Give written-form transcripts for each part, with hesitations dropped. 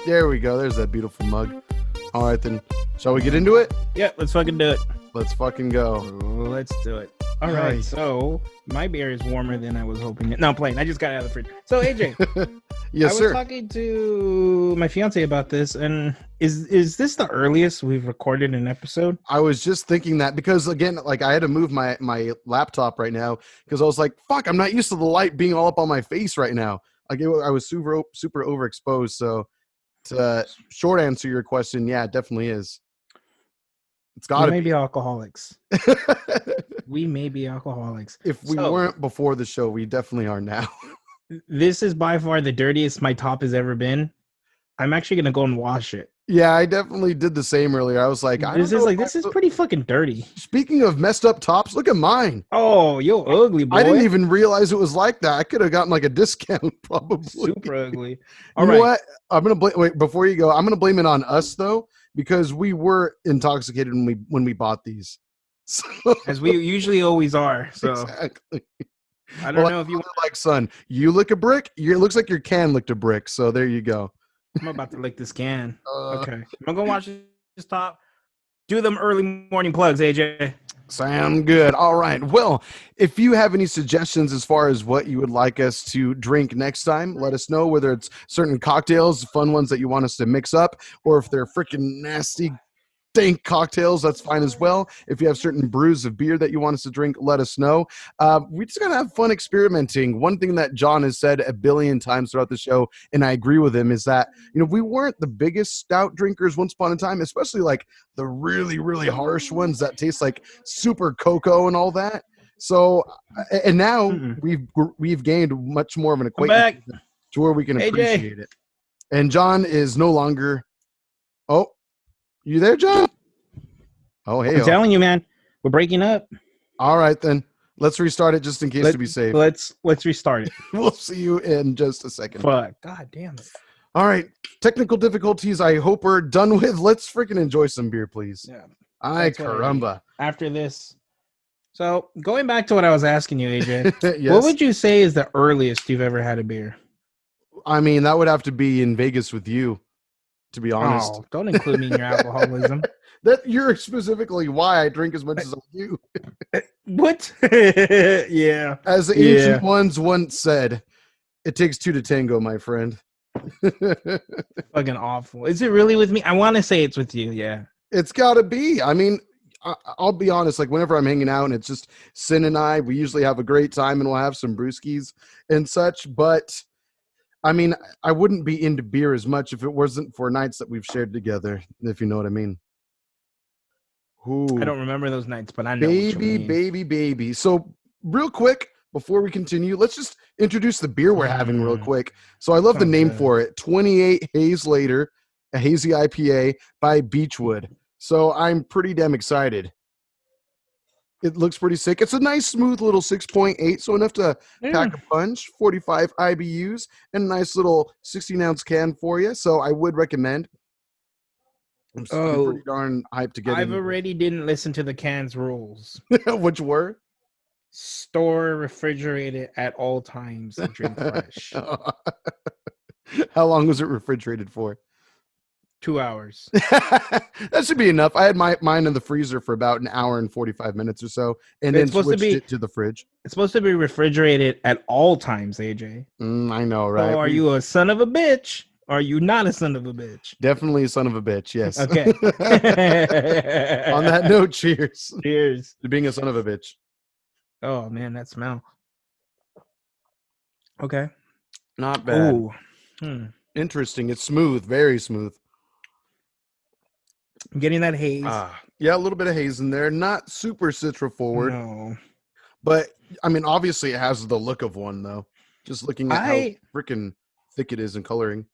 There we go. There's that beautiful mug. All right, then. Shall we get into it? Yeah, let's fucking do it. Let's fucking go. Let's do it. All right, so my beer is warmer than I was hoping. No, I'm playing. I just got it out of the fridge. So, AJ, Yes, I was sir. talking to my fiance about this, and is this the earliest we've recorded an episode? I was just thinking that because, again, like I had to move my laptop right now because I was like, fuck, I'm not used to the light being all up on my face right now. Like I was super overexposed. So to short answer your question, yeah, it definitely is. It's got to We may be. be alcoholics. We may be alcoholics. If we weren't before the show, we definitely are now. This is by far the dirtiest my top has ever been. I'm actually gonna go and wash it. Yeah, I definitely did the same earlier. I was like, This is pretty fucking dirty. Speaking of messed up tops, look at mine. Oh, yo, ugly boy. I didn't even realize it was like that. I could have gotten like a discount, probably. Super ugly. You know what? I'm gonna wait before you go. I'm gonna blame it on us though, because we were intoxicated when we bought these. So, as we usually always are. So exactly. I don't know if you like, son, you lick a brick. It looks like your can licked a brick. So there you go. I'm about to lick this can. Okay, I'm gonna watch this top. Do them early morning plugs, AJ. Sound good. All right. Well, if you have any suggestions as far as what you would like us to drink next time, let us know, whether it's certain cocktails, fun ones that you want us to mix up, or if they're freaking nasty, dank cocktails, that's fine as well. If you have certain brews of beer that you want us to drink, let us know. We just got to have fun experimenting. One thing that John has said a billion times throughout the show, and I agree with him, is that, we weren't the biggest stout drinkers once upon a time, especially like the really, really harsh ones that taste like super cocoa and all that. So, and now we've gained much more of an acquaintance to where we can appreciate it. And John is no longer. Oh, you there, John? Oh, hey. I'm telling you, man, we're breaking up. All right, then. Let's restart it just in case to be safe. Let's restart it. We'll see you in just a second. Fuck. God damn it. All right. Technical difficulties, I hope we're done with. Let's freaking enjoy some beer, please. Yeah. Ay, caramba. After this. So, going back to what I was asking you, AJ, yes. What would you say is the earliest you've ever had a beer? I mean, that would have to be in Vegas with you, to be honest. Oh, don't include me in your alcoholism. You're specifically why I drink as much as I do. What? Yeah. As the ancient ones once said, it takes two to tango, my friend. Fucking awful. Is it really with me? I want to say it's with you. Yeah. It's got to be. I mean, I'll be honest. Like whenever I'm hanging out and it's just Sin and I, we usually have a great time and we'll have some brewskis and such. But I mean, I wouldn't be into beer as much if it wasn't for nights that we've shared together, if you know what I mean. Ooh. I don't remember those nights, but I know. Baby. So real quick, before we continue, let's just introduce the beer we're having real quick. So I love the name for it. 28 Haze Later, a hazy IPA by Beechwood. So I'm pretty damn excited. It looks pretty sick. It's a nice, smooth little 6.8, so enough to pack a punch, 45 IBUs, and a nice little 16-ounce can for you. So I would recommend. I'm pretty darn hyped to get I've already didn't listen to the can's rules. Which were? Store refrigerated at all times and drink fresh. How long was it refrigerated for? 2 hours. That should be enough. I had mine in the freezer for about an hour and 45 minutes or so, and then switched it to the fridge. It's supposed to be refrigerated at all times, AJ. I know, right? So are you a son of a bitch? Or are you not a son of a bitch? Definitely a son of a bitch, yes. Okay. On that note, cheers. Cheers. To being a son of a bitch. Oh, man, that smell. Okay. Not bad. Ooh. Interesting. It's smooth, very smooth. I'm getting that haze. Yeah, a little bit of haze in there. Not super citra forward. No. But, I mean, obviously it has the look of one, though. Just looking at how freaking thick it is in coloring.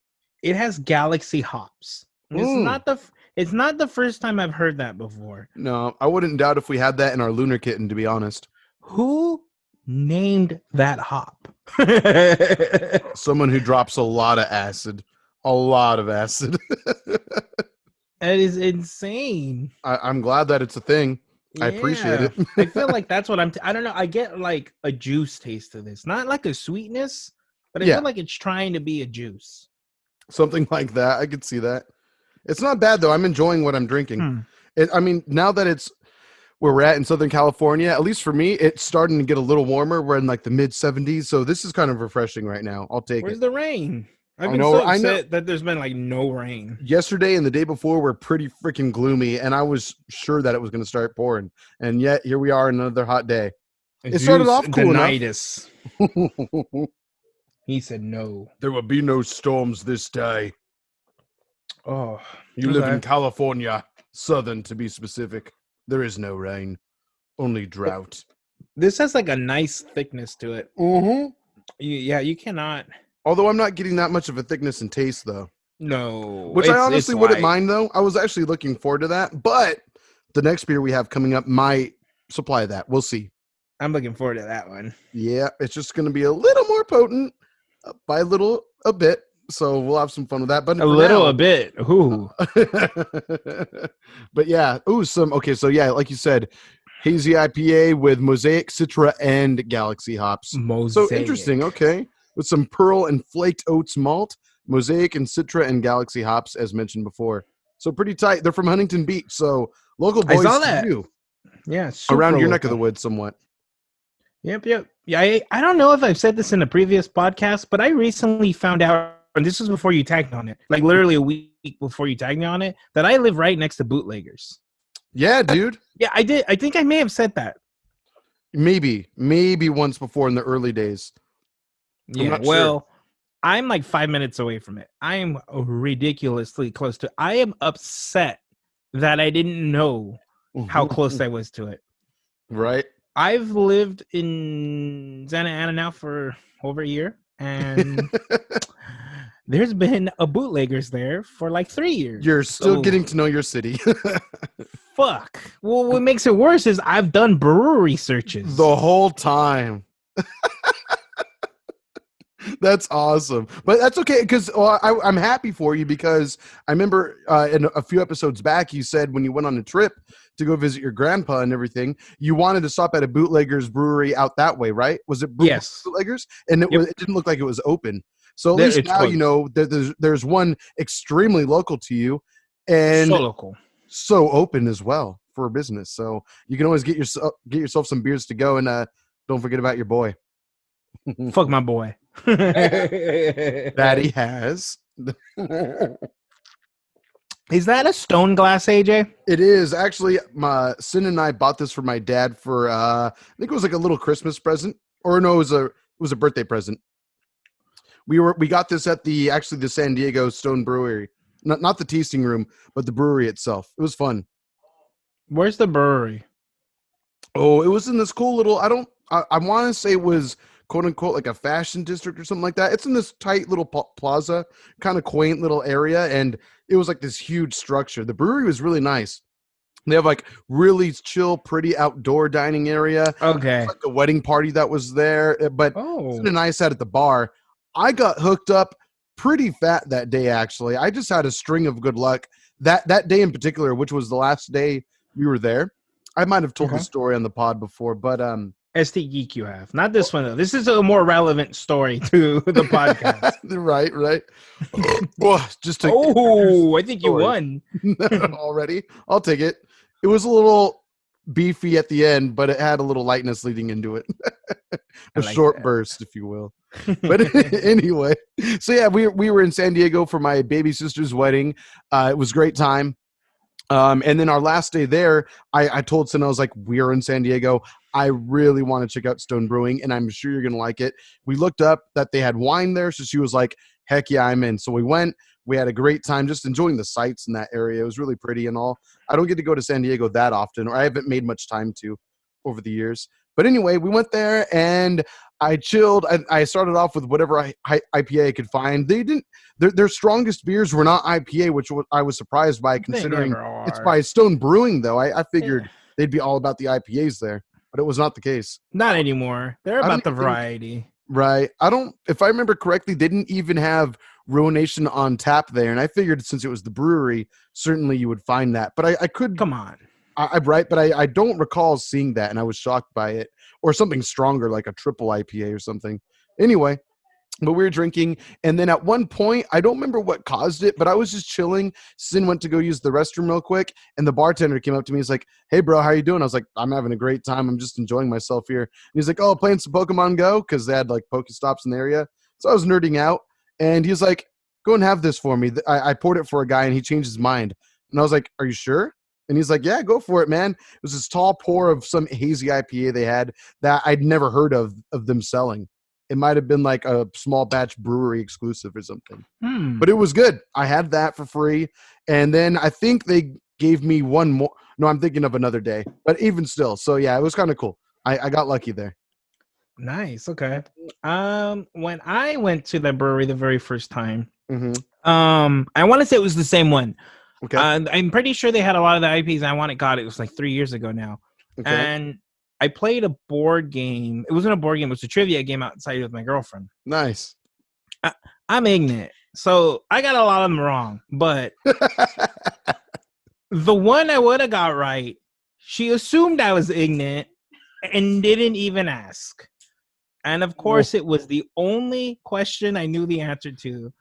It has galaxy hops. It's not the first time I've heard that before. No, I wouldn't doubt if we had that in our lunar kitten, to be honest. Who named that hop? Someone who drops a lot of acid. A lot of acid. That is insane. I'm glad that it's a thing. I appreciate it. I feel like that's what I don't know. I get like a juice taste to this. Not like a sweetness, but I Yeah. feel like it's trying to be a juice. Something like that. I could see that. It's not bad though. I'm enjoying what I'm drinking. I mean, now that it's where we're at in Southern California, at least for me, it's starting to get a little warmer. We're in like the mid 70s, so this is kind of refreshing right now. I'll take Where's it. the rain? I've I been know. so I know. upset that there's been like no rain. Yesterday and the day before were pretty freaking gloomy, and I was sure that it was going to start pouring, and yet here we are, another hot day. It started Zeus off cool enough. Denitus. He said no. There will be no storms this day. Oh, you live in California, southern to be specific. There is no rain, only drought. This has like a nice thickness to it. Mm-hmm. Yeah, you cannot. Although I'm not getting that much of a thickness and taste, though. No. Which I honestly wouldn't mind, though. I was actually looking forward to that. But the next beer we have coming up might supply that. We'll see. I'm looking forward to that one. Yeah, it's just going to be a little more potent by a bit. So we'll have some fun with that. But a bit. Ooh. But yeah. Ooh, so yeah, like you said, hazy IPA with Mosaic, Citra, and Galaxy hops. Mosaic. So interesting. Okay. With some pearl and flaked oats malt, Mosaic and Citra and Galaxy hops, as mentioned before. So pretty tight. They're from Huntington Beach. So local boys to you. Yeah. Around your neck of the woods somewhat. Yep. Yeah, I don't know if I've said this in a previous podcast, but I recently found out, and this was before you tagged on it, like literally a week before you tagged me on it, that I live right next to Bootleggers. Yeah, dude. Yeah, I did. I think I may have said that. Maybe once before in the early days. Yeah, well, I'm like 5 minutes away from it. I am ridiculously close to it. I am upset that I didn't know how close I was to it. Right. I've lived in Santa Ana now for over a year, and there's been a Bootleggers there for like 3 years. You're still getting to know your city. Fuck. Well, what makes it worse is I've done brewery searches the whole time. That's awesome. But that's okay, because I'm happy for you, because I remember in a few episodes back, you said when you went on a trip to go visit your grandpa and everything, you wanted to stop at a Bootleggers brewery out that way, right? Was it Yes. Bootleggers? And it didn't look like it was open. So at least now you know that there's one extremely local to you, and so local, so open as well for business. So you can always get yourself some beers to go, and don't forget about your boy. Fuck my boy. That he has. Is that a stone glass, AJ? It is. Actually, my Sin and I bought this for my dad for I think it was like a little Christmas present, or no, it was a birthday present. We got this at the San Diego Stone Brewery, not the tasting room, but the brewery itself. It was fun. Where's the brewery? Oh, it was in this cool little. I want to say it was quote unquote like a fashion district or something like that. It's in this tight little plaza, kind of quaint little area, and it was like this huge structure. The brewery was really nice. They have like really chill, pretty outdoor dining area. Okay. Like the wedding party that was there, but it's a nice set at the bar. I got hooked up pretty fat that day, actually. I just had a string of good luck. That day in particular, which was the last day we were there. I might have told the story on the pod before, but SD Geek you have. Not this one, though. This is a more relevant story to the podcast. Right. I think you won. Already. I'll take it. It was a little beefy at the end, but it had a little lightness leading into it. A short burst, if you will. But anyway, so yeah, we were in San Diego for my baby sister's wedding. It was a great time. And then our last day there, I told Sin, I was like, we're in San Diego. I really want to check out Stone Brewing, and I'm sure you're going to like it. We looked up that they had wine there, so she was like, heck yeah, I'm in. So we went. We had a great time just enjoying the sights in that area. It was really pretty and all. I don't get to go to San Diego that often, or I haven't made much time to over the years. But anyway, we went there, and I chilled. I started off with whatever IPA I could find. They didn't. Their strongest beers were not IPA, which I was surprised by, considering it's by Stone Brewing. Though I figured they'd be all about the IPAs there, but it was not the case. Not anymore. They're about the variety, right? If I remember correctly, they didn't even have Ruination on tap there, and I figured since it was the brewery, certainly you would find that. But I could come on. But I don't recall seeing that, and I was shocked by it, or something stronger like a triple IPA or something. Anyway, But we were drinking, and then at one point, I don't remember what caused it, but I was just chilling. Sin went to go use the restroom real quick, and the bartender came up to me. He's like, "Hey, bro, how you doing?" I was like, "I'm having a great time. I'm just enjoying myself here." And he's like, "Oh, playing some Pokemon Go," because they had like Pokestops in the area. So I was nerding out, and he's like, "Go and have this for me." I poured it for a guy, and he changed his mind. And I was like, "Are you sure?" And he's like, "Yeah, go for it, man." It was this tall pour of some hazy IPA they had that I'd never heard of them selling. It might have been like a small batch brewery exclusive or something, but it was good. I had that for free. And then I think they gave me one more. No, I'm thinking of another day, but even still. So yeah, it was kind of cool. I got lucky there. Nice. Okay. When I went to the brewery the very first time, Mm-hmm. I want to say it was the same one. Okay. I'm pretty sure they had a lot of the IPs I wanted. God, it was like 3 years ago now. Okay. And I played a board game. It wasn't a board game. It was a trivia game outside with my girlfriend. Nice. I'm ignorant, so I got a lot of them wrong. But the one I would have got right, she assumed I was ignorant and didn't even ask. And of course, it was the only question I knew the answer to.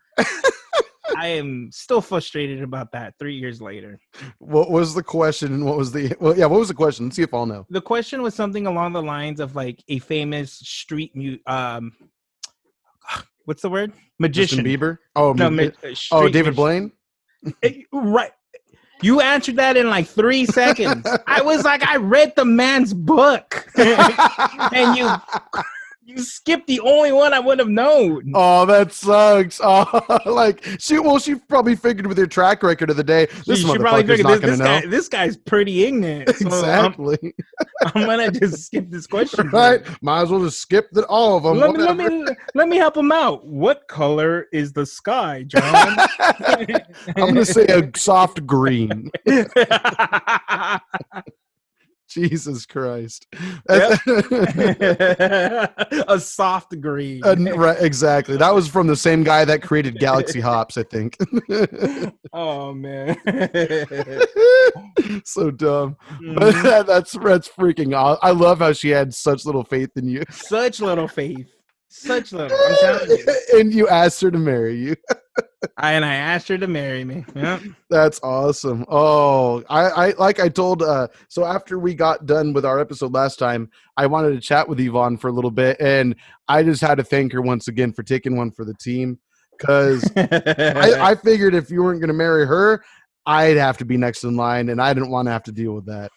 I am still frustrated about that 3 years later. What was the question? And what was the what was the question? Let's see if I'll know. The question was something along the lines of like a famous what's the word? Magician. Justin Bieber? Oh, No, David Blaine? Right. You answered that in like 3 seconds. I was like, I read the man's book. And you skipped the only one I would have known. Oh, that sucks. Oh, like she probably figured with your track record of the day, this motherfucker's not going to know. This guy's pretty ignorant. So Exactly. I'm gonna just skip this question. Right? Might as well just skip all of them. Let me help him out. What color is the sky, John? I'm going to say a soft green. Jesus Christ. Yep. A soft green. Right, exactly. That was from the same guy that created Galaxy Hops, I think. Oh, man. So dumb. But that's freaking awesome. I love how she had such little faith in you. Such little faith. Such little. I'm telling you. And you asked her to marry you. I asked her to marry me. Yep. That's awesome. Oh, I like I told so after we got done with our episode last time, I wanted to chat with Yvonne for a little bit, and I just had to thank her once again for taking one for the team, because I figured if you weren't going to marry her, I'd have to be next in line, and I didn't want to have to deal with that.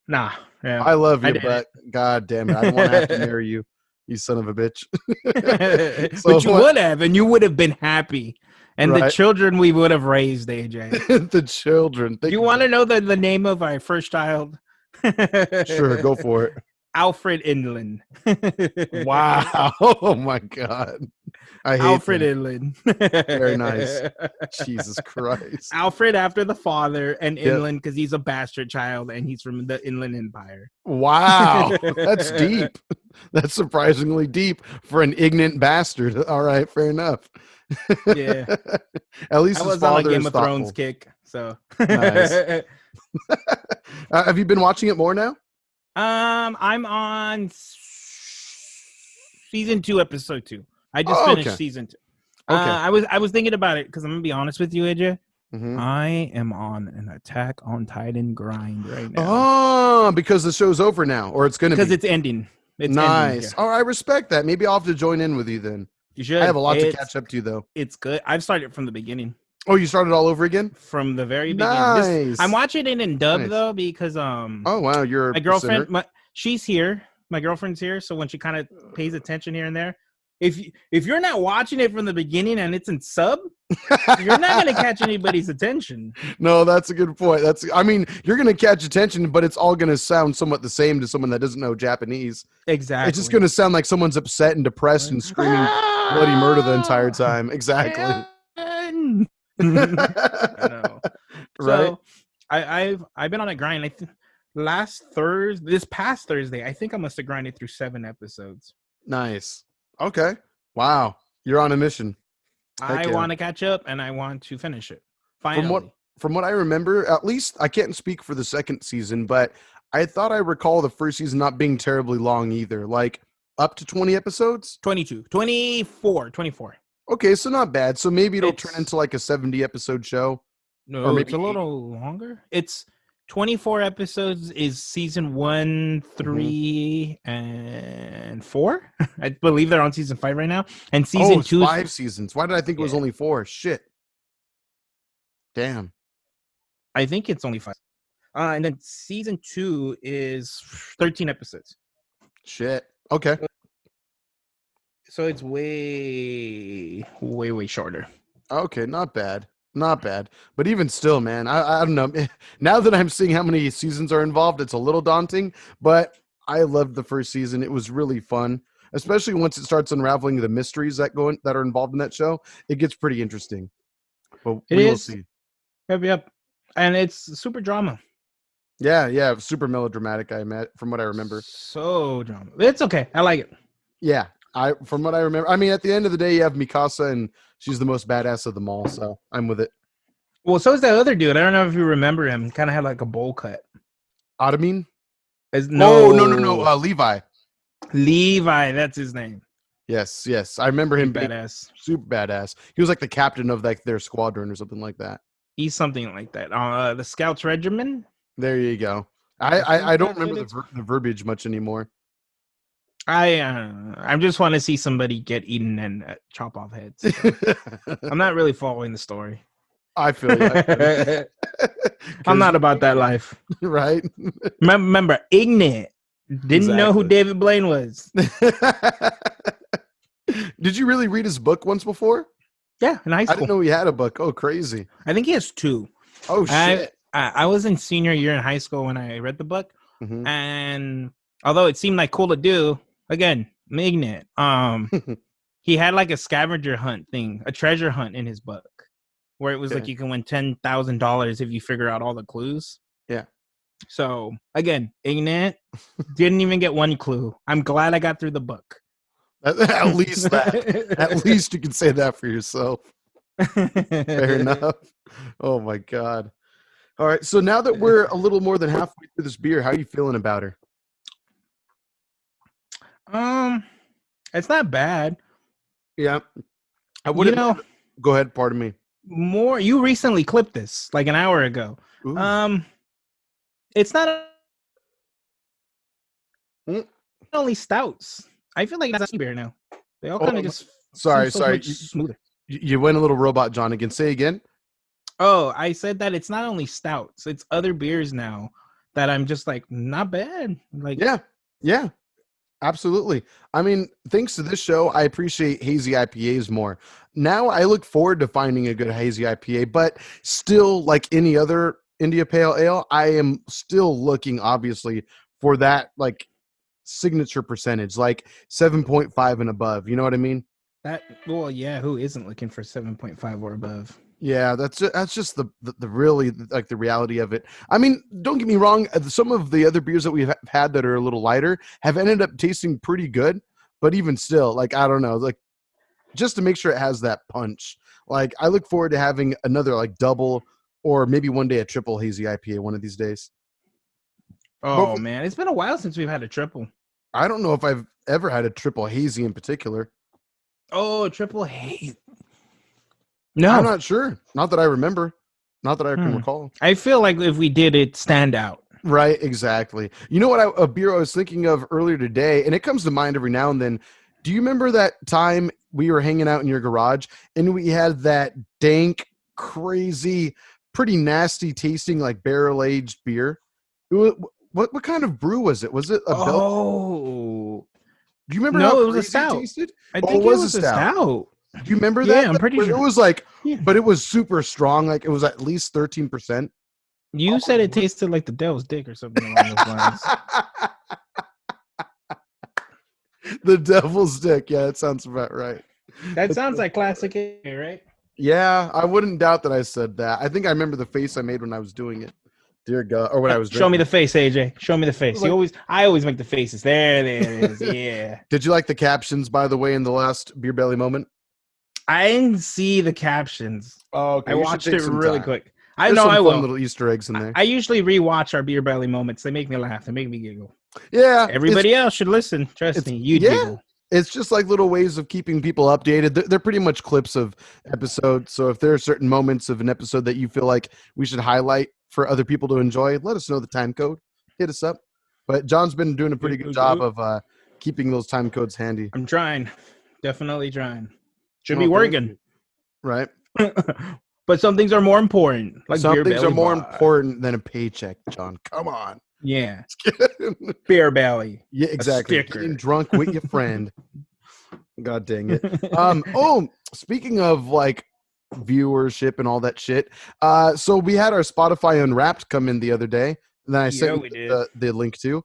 Nah. Yeah. I love you, but God damn it, I don't want to have to marry you, you son of a bitch. So, but you would have, and you would have been happy. And right. The children we would have raised, AJ. The children. You want to know the name of our first child? Sure, go for it. Alfred Inland. Wow. Oh, my God. I hate Alfred that. Inland. Very nice. Jesus Christ. Alfred after the father, and Inland because he's a bastard child and he's from the Inland Empire. Wow. That's deep. That's surprisingly deep for an ignorant bastard. All right, fair enough. Yeah. At least I his was on a father Game is of thoughtful. Thrones kick. So Nice. Have you been watching it more now? I'm on season 2, episode 2. I just finished season 2. Okay. I was thinking about it because I'm gonna be honest with you, AJ. Mm-hmm. I am on an Attack on Titan grind right now. Oh, because the show's over now, or it's gonna be, because it's ending. It's nice. Ending, yeah. Oh, I respect that. Maybe I'll have to join in with you then. You should. I have a lot to catch up to, though. It's good. I've started from the beginning. Oh, you started all over again? From the very beginning. Nice. I'm watching it in dub though because Oh wow, you're my girlfriend. She's here. My girlfriend's here, so when she kind of pays attention here and there, if you're not watching it from the beginning and it's in sub, you're not gonna catch anybody's attention. No, that's a good point. I mean, you're gonna catch attention, but it's all gonna sound somewhat the same to someone that doesn't know Japanese. Exactly. It's just gonna sound like someone's upset and depressed and screaming bloody murder the entire time. Exactly. I know. Right. So I've been on a grind. This past Thursday, I think I must have grinded through 7 episodes. Nice. Okay. Wow. You're on a mission. I want to catch up and I want to finish it. Finally. From what I remember, at least I can't speak for the second season, but I thought I recall the first season not being terribly long either. Like Up to 20 episodes? 22, 24, 24. Okay, so not bad. So maybe it'll turn It's into like a 70 episode show, or no, it's maybe a 80. little longer. It's 24 episodes is season 1, Mhm. 3, and 4. I believe they're on season 5 right now. And Oh, season it's 2 is 5 seasons. Why did I think it was yeah, only 4? Shit. Damn. I think it's only 5. And then season 2 is 13 episodes. Shit. Okay. So it's way shorter. Okay, not bad. Not bad. But even still, man, I don't know. Now that I'm seeing how many seasons are involved, it's a little daunting, but I loved the first season. It was really fun, especially once it starts unraveling the mysteries that are involved in that show. It gets pretty interesting. But It we will is. see. Yep. And it's super drama. Yeah, super melodramatic, I met from what I remember. So drama. It's okay. I like it. Yeah. From what I remember, I mean, at the end of the day, you have Mikasa, and she's the most badass of them all. So I'm with it. Well, so is that other dude. I don't know if you remember him. Kind of had like a bowl cut. Ottoman? No, Oh, no. Levi. Levi. That's his name. Yes. I remember him Pretty being badass. super badass. He was like the captain of like their squadron or something like that. He's something like that. The Scouts Regiment. There you go. I think I don't that's what remember it's. the verbiage much anymore. I just want to see somebody get eaten and chop off heads. I'm not really following the story. I feel you. I'm not about that life. Right? Remember, ignorant. Didn't know who Exactly. David Blaine was. Did you really read his book once before? Yeah, in high I didn't school. know he had a book. Oh, crazy. I think he has 2. Oh, shit. I was in senior year in high school when I read the book, Mhm. and although it seemed like cool to do, again, I'm ignorant. He had like a scavenger hunt thing, a treasure hunt in his book, where it was like Okay. you can win $10,000 if you figure out all the clues. Yeah. So again, ignorant, didn't even get one clue. I'm glad I got through the book. At least that. At least you can say that for yourself. Fair enough. Oh my God. All right. So now that we're a little more than halfway through this beer, how are you feeling about her? It's not bad. Yeah. I You wouldn't. know, Go ahead. Pardon me. more you recently clipped this like an hour ago. Ooh. It's not Mm. only stouts. I feel like that's beer now. They all Oh, kind of just sorry. seem so much smoother. You went a little robot John again. Say again. Oh, I said that it's not only stouts, it's other beers now that I'm just like, not bad. Like, Yeah. Absolutely. I mean, thanks to this show, I appreciate hazy IPAs more. Now I look forward to finding a good hazy IPA, but still, like any other India Pale Ale, I am still looking, obviously, for that like signature percentage, like 7.5 and above. You know what I mean? that, well, yeah, who isn't looking for 7.5 or above? Yeah, that's just the really like the reality of it. I mean, don't get me wrong. Some of the other beers that we've had that are a little lighter have ended up tasting pretty good, but even still, like I don't know, like just to make sure it has that punch. Like I look forward to having another like double or maybe one day a triple hazy IPA one of these days. But Oh, man, it's been a while since we've had a triple. I don't know if I've ever had a triple hazy in particular. Oh, triple haze. I'm No. not sure. Not that I remember. Not that I can Hmm. recall. I feel like if we did it, stand out. Right, exactly. You know what? A beer I was thinking of earlier today, and it comes to mind every now and then. Do you remember that time we were hanging out in your garage and we had that dank, crazy, pretty nasty tasting like barrel aged beer? What kind of brew was it? Was it a Bel? Oh, Do you remember how no, it was a crazy it stout. tasted? I Oh, think it it was a was a stout. stout. Do you remember Yeah, that? I'm pretty But sure. it was like, Yeah. but it was super strong. Like it was at least 13%. You said it tasted like the devil's dick or something along those lines. The devil's dick. Yeah, that sounds about right. That sounds like classic, right? Yeah, I wouldn't doubt that I said that. I think I remember the face I made when I was doing it. Dear God, or when I was Show me drinking. the face, AJ. Show me the face. Like- I always make the faces. There it is. Yeah. Did you like the captions, by the way, in the last Beer Belly moment? I didn't see the captions. Oh, okay. I You should watched take it some really time. quick. I There's know some I fun will. little Easter eggs in there. I usually rewatch our Beer Belly moments. They make me laugh. They make me giggle. Yeah, Everybody else should listen. Trust me, you'd yeah. giggle. It's just like little ways of keeping people updated. They're pretty much clips of episodes. So if there are certain moments of an episode that you feel like we should highlight for other people to enjoy, let us know the time code. Hit us up. But John's been doing a pretty good job of keeping those time codes handy. I'm trying. Definitely trying. Should Well, be thank working. you. Right. But some things are more important. Like Some beer things are belly more bar. important than a paycheck, John. Come on. Yeah. Beer belly. Yeah, exactly. sticker. Getting drunk with your friend. God dang it. Oh, speaking of like viewership and all that shit. So we had our Spotify Unwrapped come in the other day. And then I sent we you did. the link to.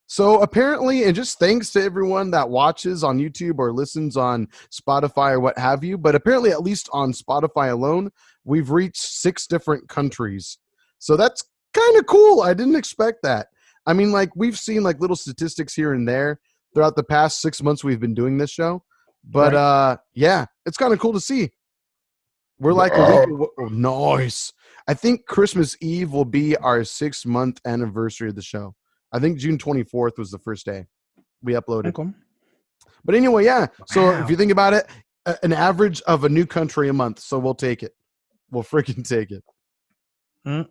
So apparently, and just thanks to everyone that watches on YouTube or listens on Spotify or what have you, but apparently at least on Spotify alone, we've reached 6 different countries. So that's kind of cool. I didn't expect that. I mean, like we've seen like little statistics here and there throughout the past 6 months we've been doing this show. But yeah, it's kind of cool to see. We're like a week. Oh, nice. I think Christmas Eve will be our 6-month anniversary of the show. I think June 24th was the first day we uploaded. Okay. But anyway, yeah. So Wow. if you think about it, an average of a new country a month. So we'll take it. We'll freaking take it. So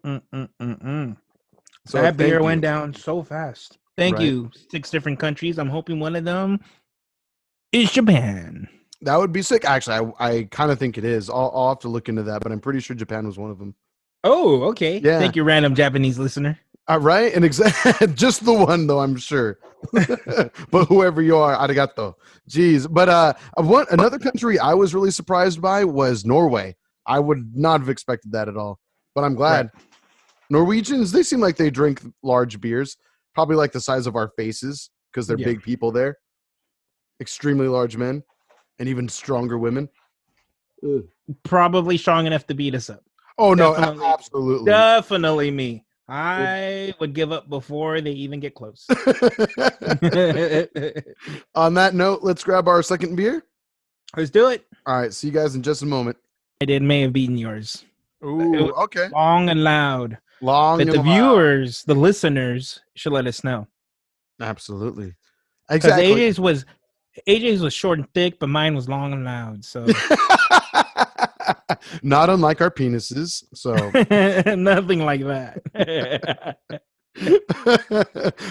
That beer thank went you. down so fast. Thank Right. you. 6 different countries. I'm hoping one of them is Japan. That would be sick. Actually, I kind of think it is. I'll have to look into that, but I'm pretty sure Japan was one of them. Oh, okay. Yeah. Thank you, random Japanese listener. Right? And just the one, though, I'm sure. But whoever you are, arigato. Jeez. But another country I was really surprised by was Norway. I would not have expected that at all. But I'm glad. Right. Norwegians, they seem like they drink large beers, probably like the size of our faces because they're big people there. Extremely large men and even stronger women. Probably strong enough to beat us up. Oh, Definitely. no, absolutely. Definitely me. I would give up before they even get close. On that note, let's grab our second beer. Let's do it. All right, see you guys in just a moment. I may have beaten yours. Ooh, okay. Long and loud. Long But and the loud. viewers, the listeners, should let us know. Absolutely. Because Exactly. AJ's was short and thick, but mine was long and loud. So not unlike our penises. So nothing like that.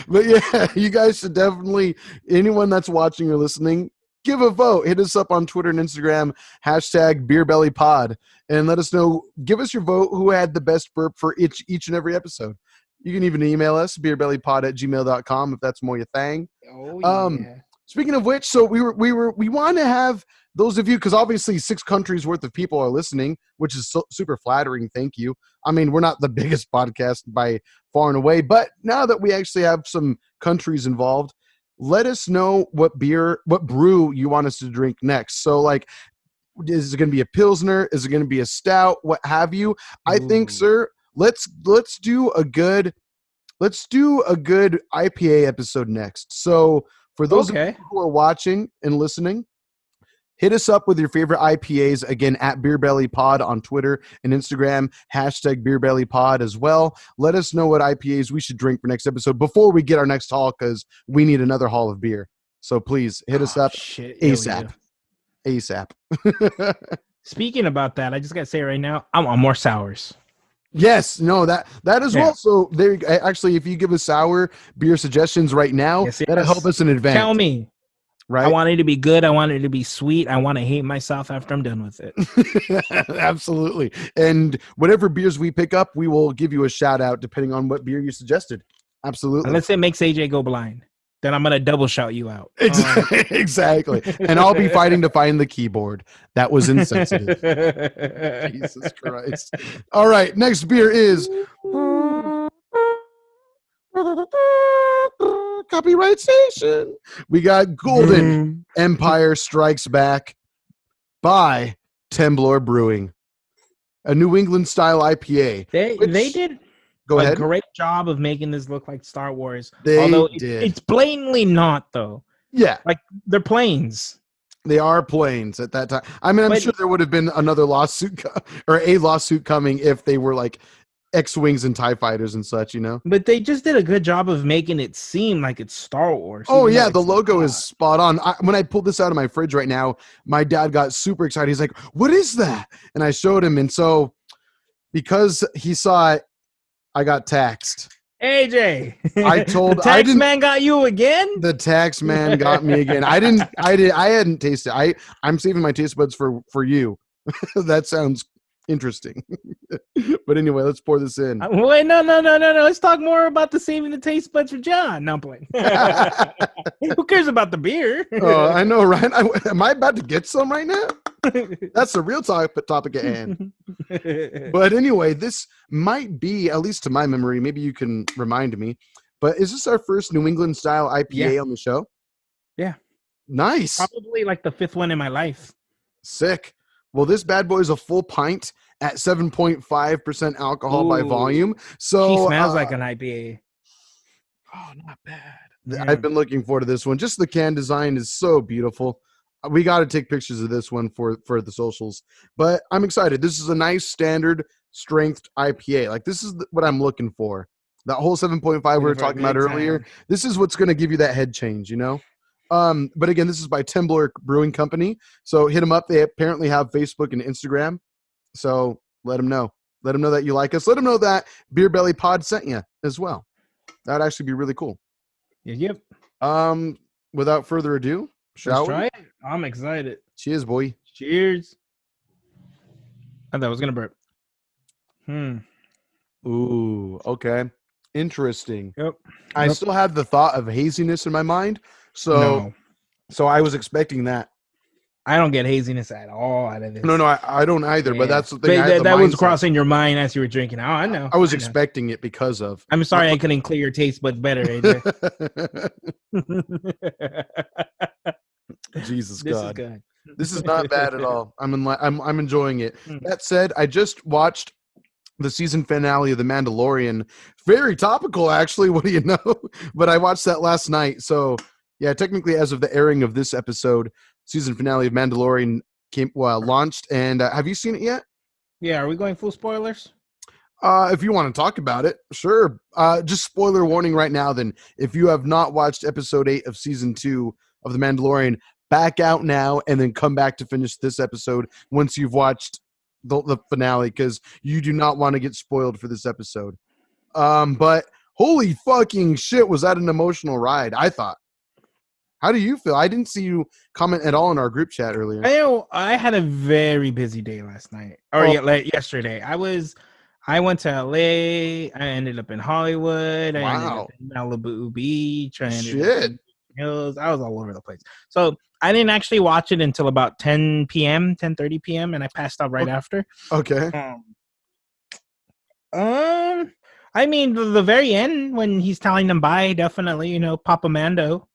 But yeah, you guys should definitely, anyone that's watching or listening, give a vote. Hit us up on Twitter and Instagram, #BeerBellyPod, and let us know. Give us your vote. Who had the best burp for each and every episode? You can even email us, beerbellypod@gmail.com, if that's more your thing. Oh yeah. Speaking of which, so we want to have those of you, because obviously 6 countries worth of people are listening, which is super flattering. Thank you. I mean, we're not the biggest podcast by far and away, but now that we actually have some countries involved, let us know what brew you want us to drink next. So like, is it going to be a Pilsner? Is it going to be a stout? What have you? I think, sir, let's do a good IPA episode next. So for those of you who are watching and listening, hit us up with your favorite IPAs, again, at BeerBellyPod on Twitter and Instagram, #BeerBellyPod as well. Let us know what IPAs we should drink for next episode before we get our next haul, because we need another haul of beer. So please hit us up ASAP. ASAP. Speaking about that, I just got to say right now, I want more sours. Yes, no, that as well. So there, actually, if you give us sour beer suggestions right now, that'll help us in advance. Tell me. Right? I want it to be good. I want it to be sweet. I want to hate myself after I'm done with it. Absolutely. And whatever beers we pick up, we will give you a shout out depending on what beer you suggested. Absolutely. Unless it makes AJ go blind. Then I'm going to double shout you out. Exactly. And I'll be fighting to find the keyboard. That was insensitive. Jesus Christ. All right. Next beer is Copyright Station. We got Golden Empire Strikes Back by Temblor Brewing, a New England style IPA. They did a great job of making this look like Star Wars. Although it's blatantly not, though. Yeah. Like, they're planes. They are planes at that time. I mean, I'm sure there would have been another lawsuit or a lawsuit coming if they were like X-wings and TIE fighters and such, you know. But they just did a good job of making it seem like it's Star Wars. Oh even though yeah, the it's logo not. is spot on. When I pulled this out of my fridge right now, my dad got super excited. He's like, "What is that?" And I showed him, and so because he saw it, I got taxed. AJ, I told the tax man got you again. The tax man got me again. I hadn't tasted. I'm saving my taste buds for you. That sounds interesting. But anyway, let's pour this in. Wait, no. Let's talk more about the saving the taste buds for John. No, I'm playing. Who cares about the beer? Oh, I know, right? Am I about to get some right now? That's the real topic at hand. But anyway, this might be, at least to my memory, maybe you can remind me, but is this our first New England style IPA on the show? Yeah. Nice. Probably like the 5th one in my life. Sick. Well, this bad boy is a full pint at 7.5% alcohol by volume. So she smells like an IPA. Oh, not bad. Yeah. I've been looking forward to this one. Just the can design is so beautiful. We got to take pictures of this one for the socials. But I'm excited. This is a nice standard strength IPA. Like this is what I'm looking for. That whole 7.5 we were talking about earlier. This is what's going to give you that head change, you know? But again, this is by Timblor Brewing Company. So hit them up. They apparently have Facebook and Instagram. So let them know. Let them know that you like us. Let them know that Beer Belly Pod sent you as well. That would actually be really cool. Yep. Without further ado, shall we? Try it. I'm excited. Cheers, boy. Cheers. I thought I was gonna burp. Ooh, okay. Interesting. Yep. I still had the thought of haziness in my mind. So I was expecting that. I don't get haziness at all out of this. No, I don't either. Yeah. But that's the thing. That was crossing your mind as you were drinking. Oh, I know. I was expecting it because of. I'm sorry I couldn't clear your taste buds better, AJ. Jesus this God. Is good. This is not bad at all. I'm enjoying it. That said, I just watched the season finale of The Mandalorian. Very topical, actually. What do you know? But I watched that last night. So yeah, technically, as of the airing of this episode, season finale of Mandalorian launched. And have you seen it yet? Yeah. Are we going full spoilers? If you want to talk about it, sure. Just spoiler warning right now. Then, if you have not watched episode 8 of season 2 of The Mandalorian, back out now and then come back to finish this episode once you've watched the finale, because you do not want to get spoiled for this episode. But holy fucking shit, was that an emotional ride? I thought. How do you feel? I didn't see you comment at all in our group chat earlier. I had a very busy day last night or yesterday. I went to LA. I ended up in Hollywood. I ended up in Malibu Beach. I ended up in Hills. I was all over the place. So I didn't actually watch it until about 10 p.m., 10:30 p.m., and I passed out right after. Okay. I mean, the very end when he's telling them bye, definitely, you know, Papa Mando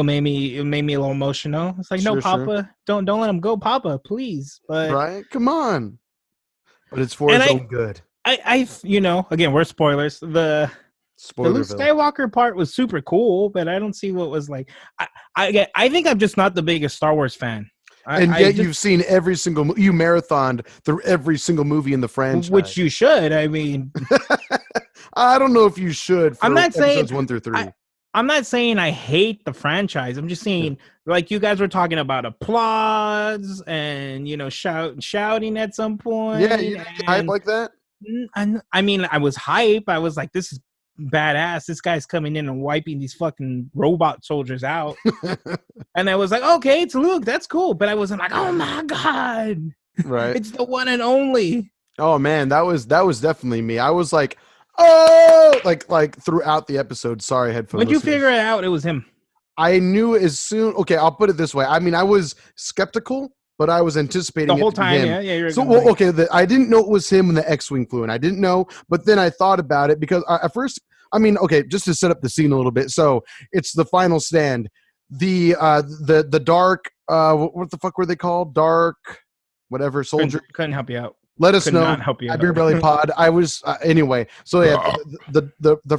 made me a little emotional. It's like, no, Papa, don't let him go, Papa, please. But right, come on. But it's for his own good. I you know, again, we're spoilers. The Luke Skywalker part was super cool, but I don't see what was like. I think I'm just not the biggest Star Wars fan. You've seen every single you marathoned through every single movie in the franchise, which you should. I mean, I don't know if you should. I'm not saying 1 through 3. I'm not saying I hate the franchise. I'm just saying, like you guys were talking about applause and, you know, shouting at some point. Yeah, you didn't get hype like that? I mean, I was hype. I was like, this is badass. This guy's coming in and wiping these fucking robot soldiers out. And I was like, okay, it's Luke. That's cool. But I wasn't like, oh my God. Right. It's the one and only. Oh man, that was definitely me. I was like, oh, like throughout the episode. Sorry, headphones. When you figure it out, it was him. I knew as soon. Okay, I'll put it this way. I mean, I was skeptical, but I was anticipating the whole it to time. Be him. Yeah. So okay, I didn't know it was him when the X-wing flew in. I didn't know, but then I thought about it because at first, I mean, okay, just to set up the scene a little bit. So it's the final stand. The dark. What the fuck were they called? Dark, whatever soldier. Couldn't help you out. Let us Could know not help you at out. Beer Belly Pod. I was anyway. So yeah, the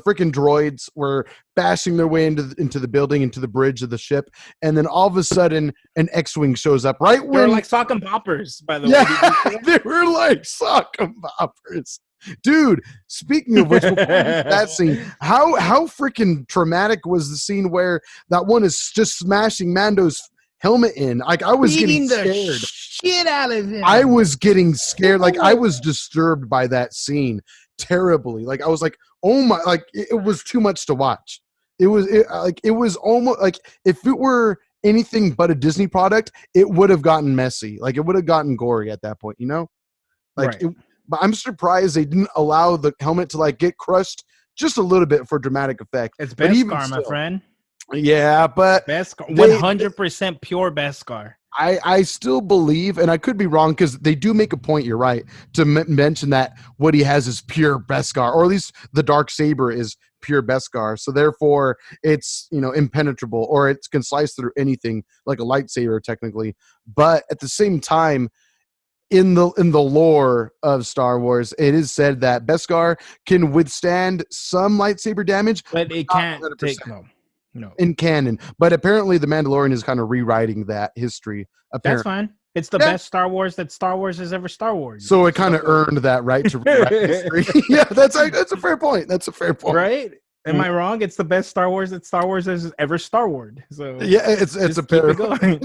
freaking droids were bashing their way into the building, into the bridge of the ship, and then all of a sudden, an X-wing shows up right They were when. like sock and poppers, by the way. Yeah, Did you see they were like sock and poppers. Dude, speaking of which, before we get to that scene, how freaking traumatic was the scene where that one is just smashing Mando's helmet in? Like I was getting Beating the scared. shit out of him. I was getting scared. Like I was disturbed by that scene terribly. Like I was like, oh my! Like it was too much to watch. It was almost like if it were anything but a Disney product, it would have gotten messy. Like it would have gotten gory at that point. You know, like. Right. But I'm surprised they didn't allow the helmet to like get crushed just a little bit for dramatic effect. It's But even Beskar, my still, friend. yeah, but Beskar, they- 100% pure Beskar. I still believe, and I could be wrong because they do make a point. You're right to mention that what he has is pure Beskar, or at least the dark saber is pure Beskar. So therefore, it's impenetrable, or it can slice through anything like a lightsaber technically. But at the same time, in the lore of Star Wars, it is said that Beskar can withstand some lightsaber damage, But it not can't 100%. take no. In canon. But apparently, the Mandalorian is kind of rewriting that history. That's Apparently, fine. It's the Yeah. best Star Wars that Star Wars has ever Star Wars. so it kind of earned that right to rewrite history. Yeah, that's a fair point. That's a fair point. Right? Am I wrong? It's the best Star Wars that Star Wars has ever Star Wars. So Yeah, it's just a keep fair. it going.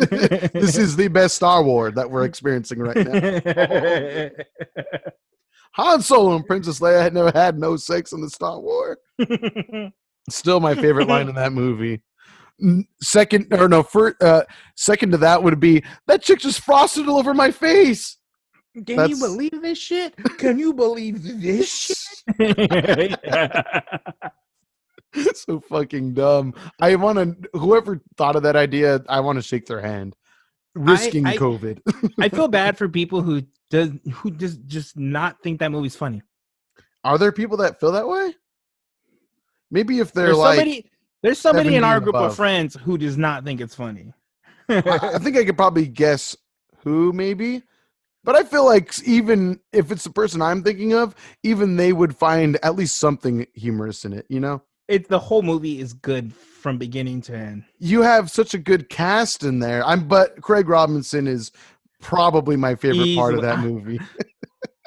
This is the best Star Wars that we're experiencing right now. Han Solo and Princess Leia had never had no sex in the Star Wars. Still my favorite line in that movie. Second to that would be that chick just frosted all over my face. Can you believe this shit? Can you believe this shit? So fucking dumb. I want to. Whoever thought of that idea, I want to shake their hand. Risking COVID. I feel bad for people who just not think that movie's funny. Are there people that feel that way? Maybe if There's somebody in 70 our and group above. of friends who does not think it's funny. I think I could probably guess who, maybe. But I feel like even if it's the person I'm thinking of, even they would find at least something humorous in it, The whole movie is good from beginning to end. You have such a good cast in there. But Craig Robinson is probably my favorite part of that movie.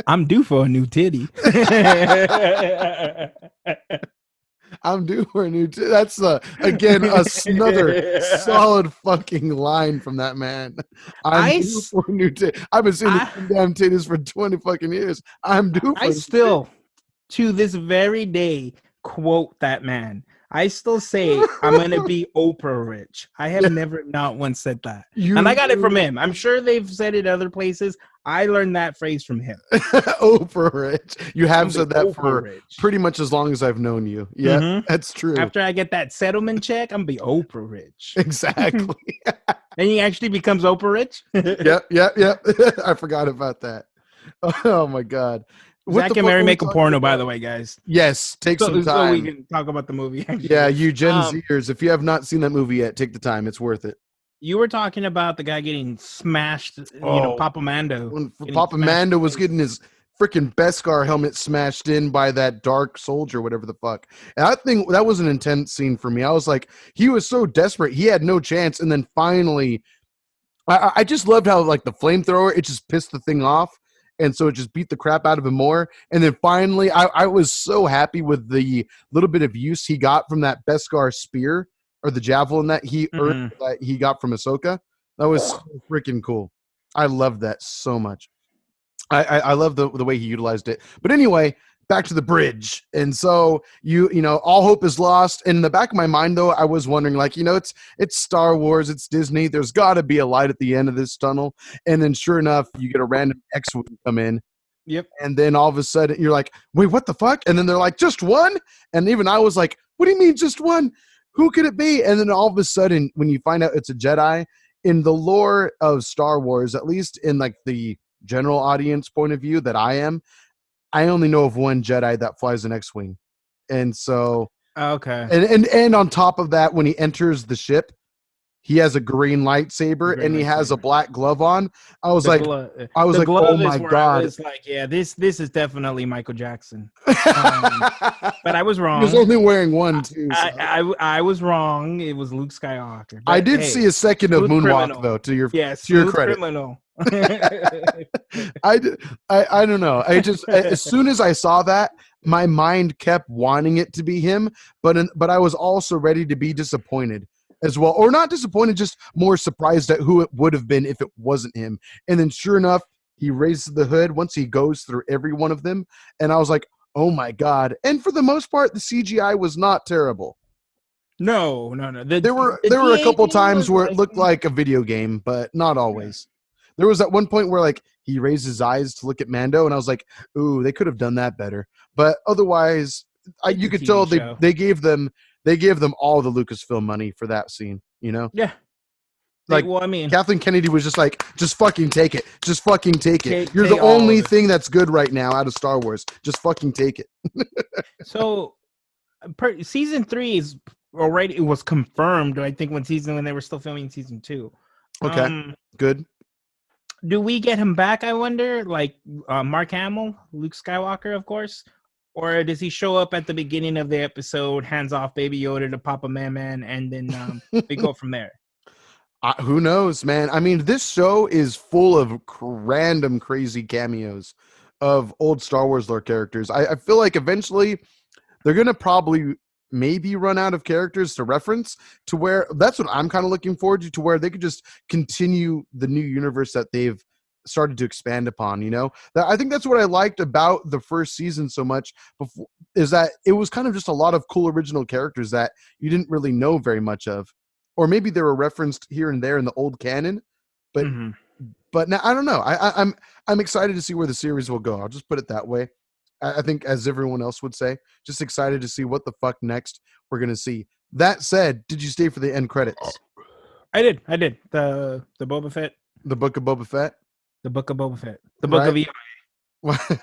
I'm due for a new titty. I'm due for a new titty. That's again another solid fucking line from that man. I'm due for a new titty. I've been seeing the damn titties for 20 fucking years. I'm due for. I still, to this very day, quote that man. I still say I'm gonna be Oprah rich. I have never not once said that, and I got it from him. I'm sure they've said it other places. I learned that phrase from him. Oprah rich. You have said that Oprah for rich. pretty much as long as I've known you. Yeah, That's true. After I get that settlement check, I'm gonna be Oprah rich. Exactly. And he actually becomes Oprah rich. Yep. I forgot about that. Oh my god. Zach and Mary make a porno, by the way, guys. Yes, take some time. So we can talk about the movie. Actually. Yeah, you Gen Zers, if you have not seen that movie yet, take the time. It's worth it. You were talking about the guy getting smashed, Papa Mando. When Papa Mando was getting his freaking Beskar helmet smashed in by that dark soldier, whatever the fuck. And I think that was an intense scene for me. I was like, he was so desperate. He had no chance. And then finally, I just loved how, like, the flamethrower, it just pissed the thing off. And so it just beat the crap out of him more. And then finally, I was so happy with the little bit of use he got from that Beskar spear or the javelin that he earned that he got from Ahsoka. That was so freaking cool. I loved that so much. I love the way he utilized it. But anyway, back to the bridge. And so all hope is lost. And in the back of my mind, though, I was wondering, like, it's Star Wars, it's Disney. There's got to be a light at the end of this tunnel. And then sure enough, you get a random X-Wing come in. Yep. And then all of a sudden you're like, wait, what the fuck? And then they're like, just one? And even I was like, what do you mean just one? Who could it be? And then all of a sudden, when you find out it's a Jedi, in the lore of Star Wars, at least in like the general audience point of view that I only know of one Jedi that flies an X-Wing. And so okay. And on top of that, when he enters the ship, he has a green lightsaber and he has a black glove on. I was like, the oh glove my is where God. I was like, yeah, this is definitely Michael Jackson. But I was wrong. He was only wearing one too. So. I was wrong. It was Luke Skywalker. But I did see a second of Moonwalk though. To your credit. Criminal. I don't know. I just as soon as I saw that, my mind kept wanting it to be him, but I was also ready to be disappointed as well, or not disappointed, just more surprised at who it would have been if it wasn't him. And then, sure enough, he raises the hood once he goes through every one of them, and I was like, "Oh my God!" And for the most part, the CGI was not terrible. No. There were a couple times where it looked like a video game, but not always. Yeah. There was at one point where like he raised his eyes to look at Mando, and I was like, "Ooh, they could have done that better." But otherwise, you could tell they gave them all the Lucasfilm money for that scene. You know? Yeah. Like, well, I mean, Kathleen Kennedy was just like, "Just fucking take it. Just fucking take it. You're take the only thing that's good right now out of Star Wars. Just fucking take it." So, season 3 is already. It was confirmed. I think when they were still filming season 2. Okay, good. Do we get him back? I wonder. Like Mark Hamill, Luke Skywalker, of course, or does he show up at the beginning of the episode, hands off Baby Yoda to Papa Man, and then we go from there? Who knows, man? I mean, this show is full of random, crazy cameos of old Star Wars lore characters. I feel like eventually they're going to probably maybe run out of characters to reference, to where that's what I'm kind of looking forward to where they could just continue the new universe that they've started to expand upon. You know, I think that's what I liked about the first season so much before, is that it was kind of just a lot of cool original characters that you didn't really know very much of. Or maybe they were referenced here and there in the old canon, but now I don't know. I'm excited to see where the series will go. I'll just put it that way. I think, as everyone else would say, just excited to see what the fuck next we're gonna see. That said, did you stay for the end credits? I did. The Boba Fett. The Book of Boba Fett. The Book of Boba Fett. The Book of Eli.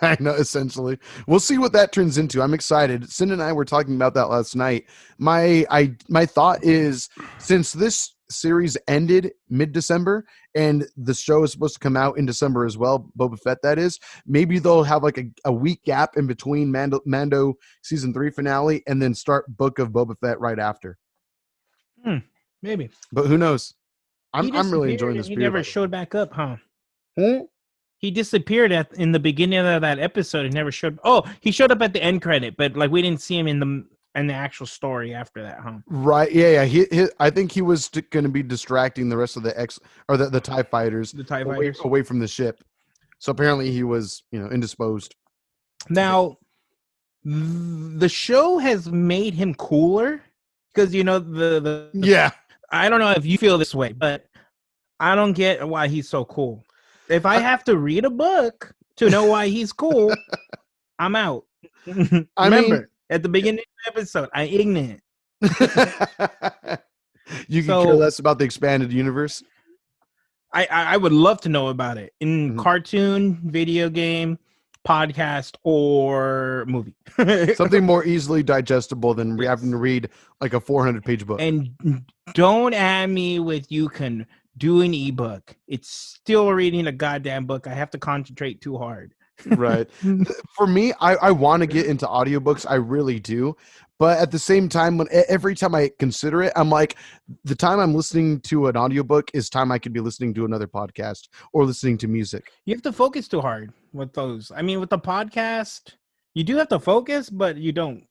I know, essentially. We'll see what that turns into. I'm excited. Sin and I were talking about that last night. My thought is, since this series ended mid-December and the show is supposed to come out in December as well, Boba Fett that is, maybe they'll have like a week gap in between Mando season 3 finale and then start Book of Boba Fett right after. Maybe. But who knows? I'm really enjoying this. He never showed back up, huh? He disappeared in the beginning of that episode. He never showed. Oh, he showed up at the end credit, but like we didn't see him in the actual story after that, huh? Right? Yeah. I think he was going to be distracting the rest of the the TIE fighters, away from the ship. So apparently he was, indisposed. Now, the show has made him cooler because yeah. I don't know if you feel this way, but I don't get why he's so cool. If I have to read a book to know why he's cool, I'm out. Remember, at the beginning of the episode, I'm ignorant. You can care less about the expanded universe? I would love to know about it in cartoon, video game, podcast, or movie. Something more easily digestible than having to read like a 400-page book. And don't add me with you can do an ebook. It's still reading a goddamn book. I have to concentrate too hard. Right. For me, I want to get into audiobooks. I really do. But at the same time, every time I consider it, I'm like, the time I'm listening to an audiobook is time I could be listening to another podcast or listening to music. You have to focus too hard with those. I mean, with the podcast, you do have to focus, but you don't.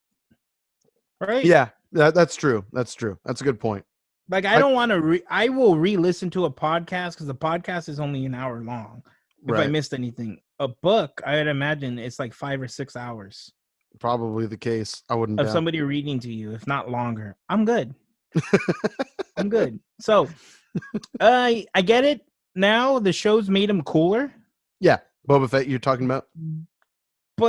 Right? Yeah, that's true. That's true. That's a good point. Like, I don't want to I will re-listen to a podcast because the podcast is only an hour long. If I missed anything. A book, I'd imagine it's like 5 or 6 hours. Probably the case. I wouldn't of somebody reading to you, if not longer. I'm good. I'm good. So, I get it. Now the show's made him cooler. Yeah, Boba Fett you're talking about. But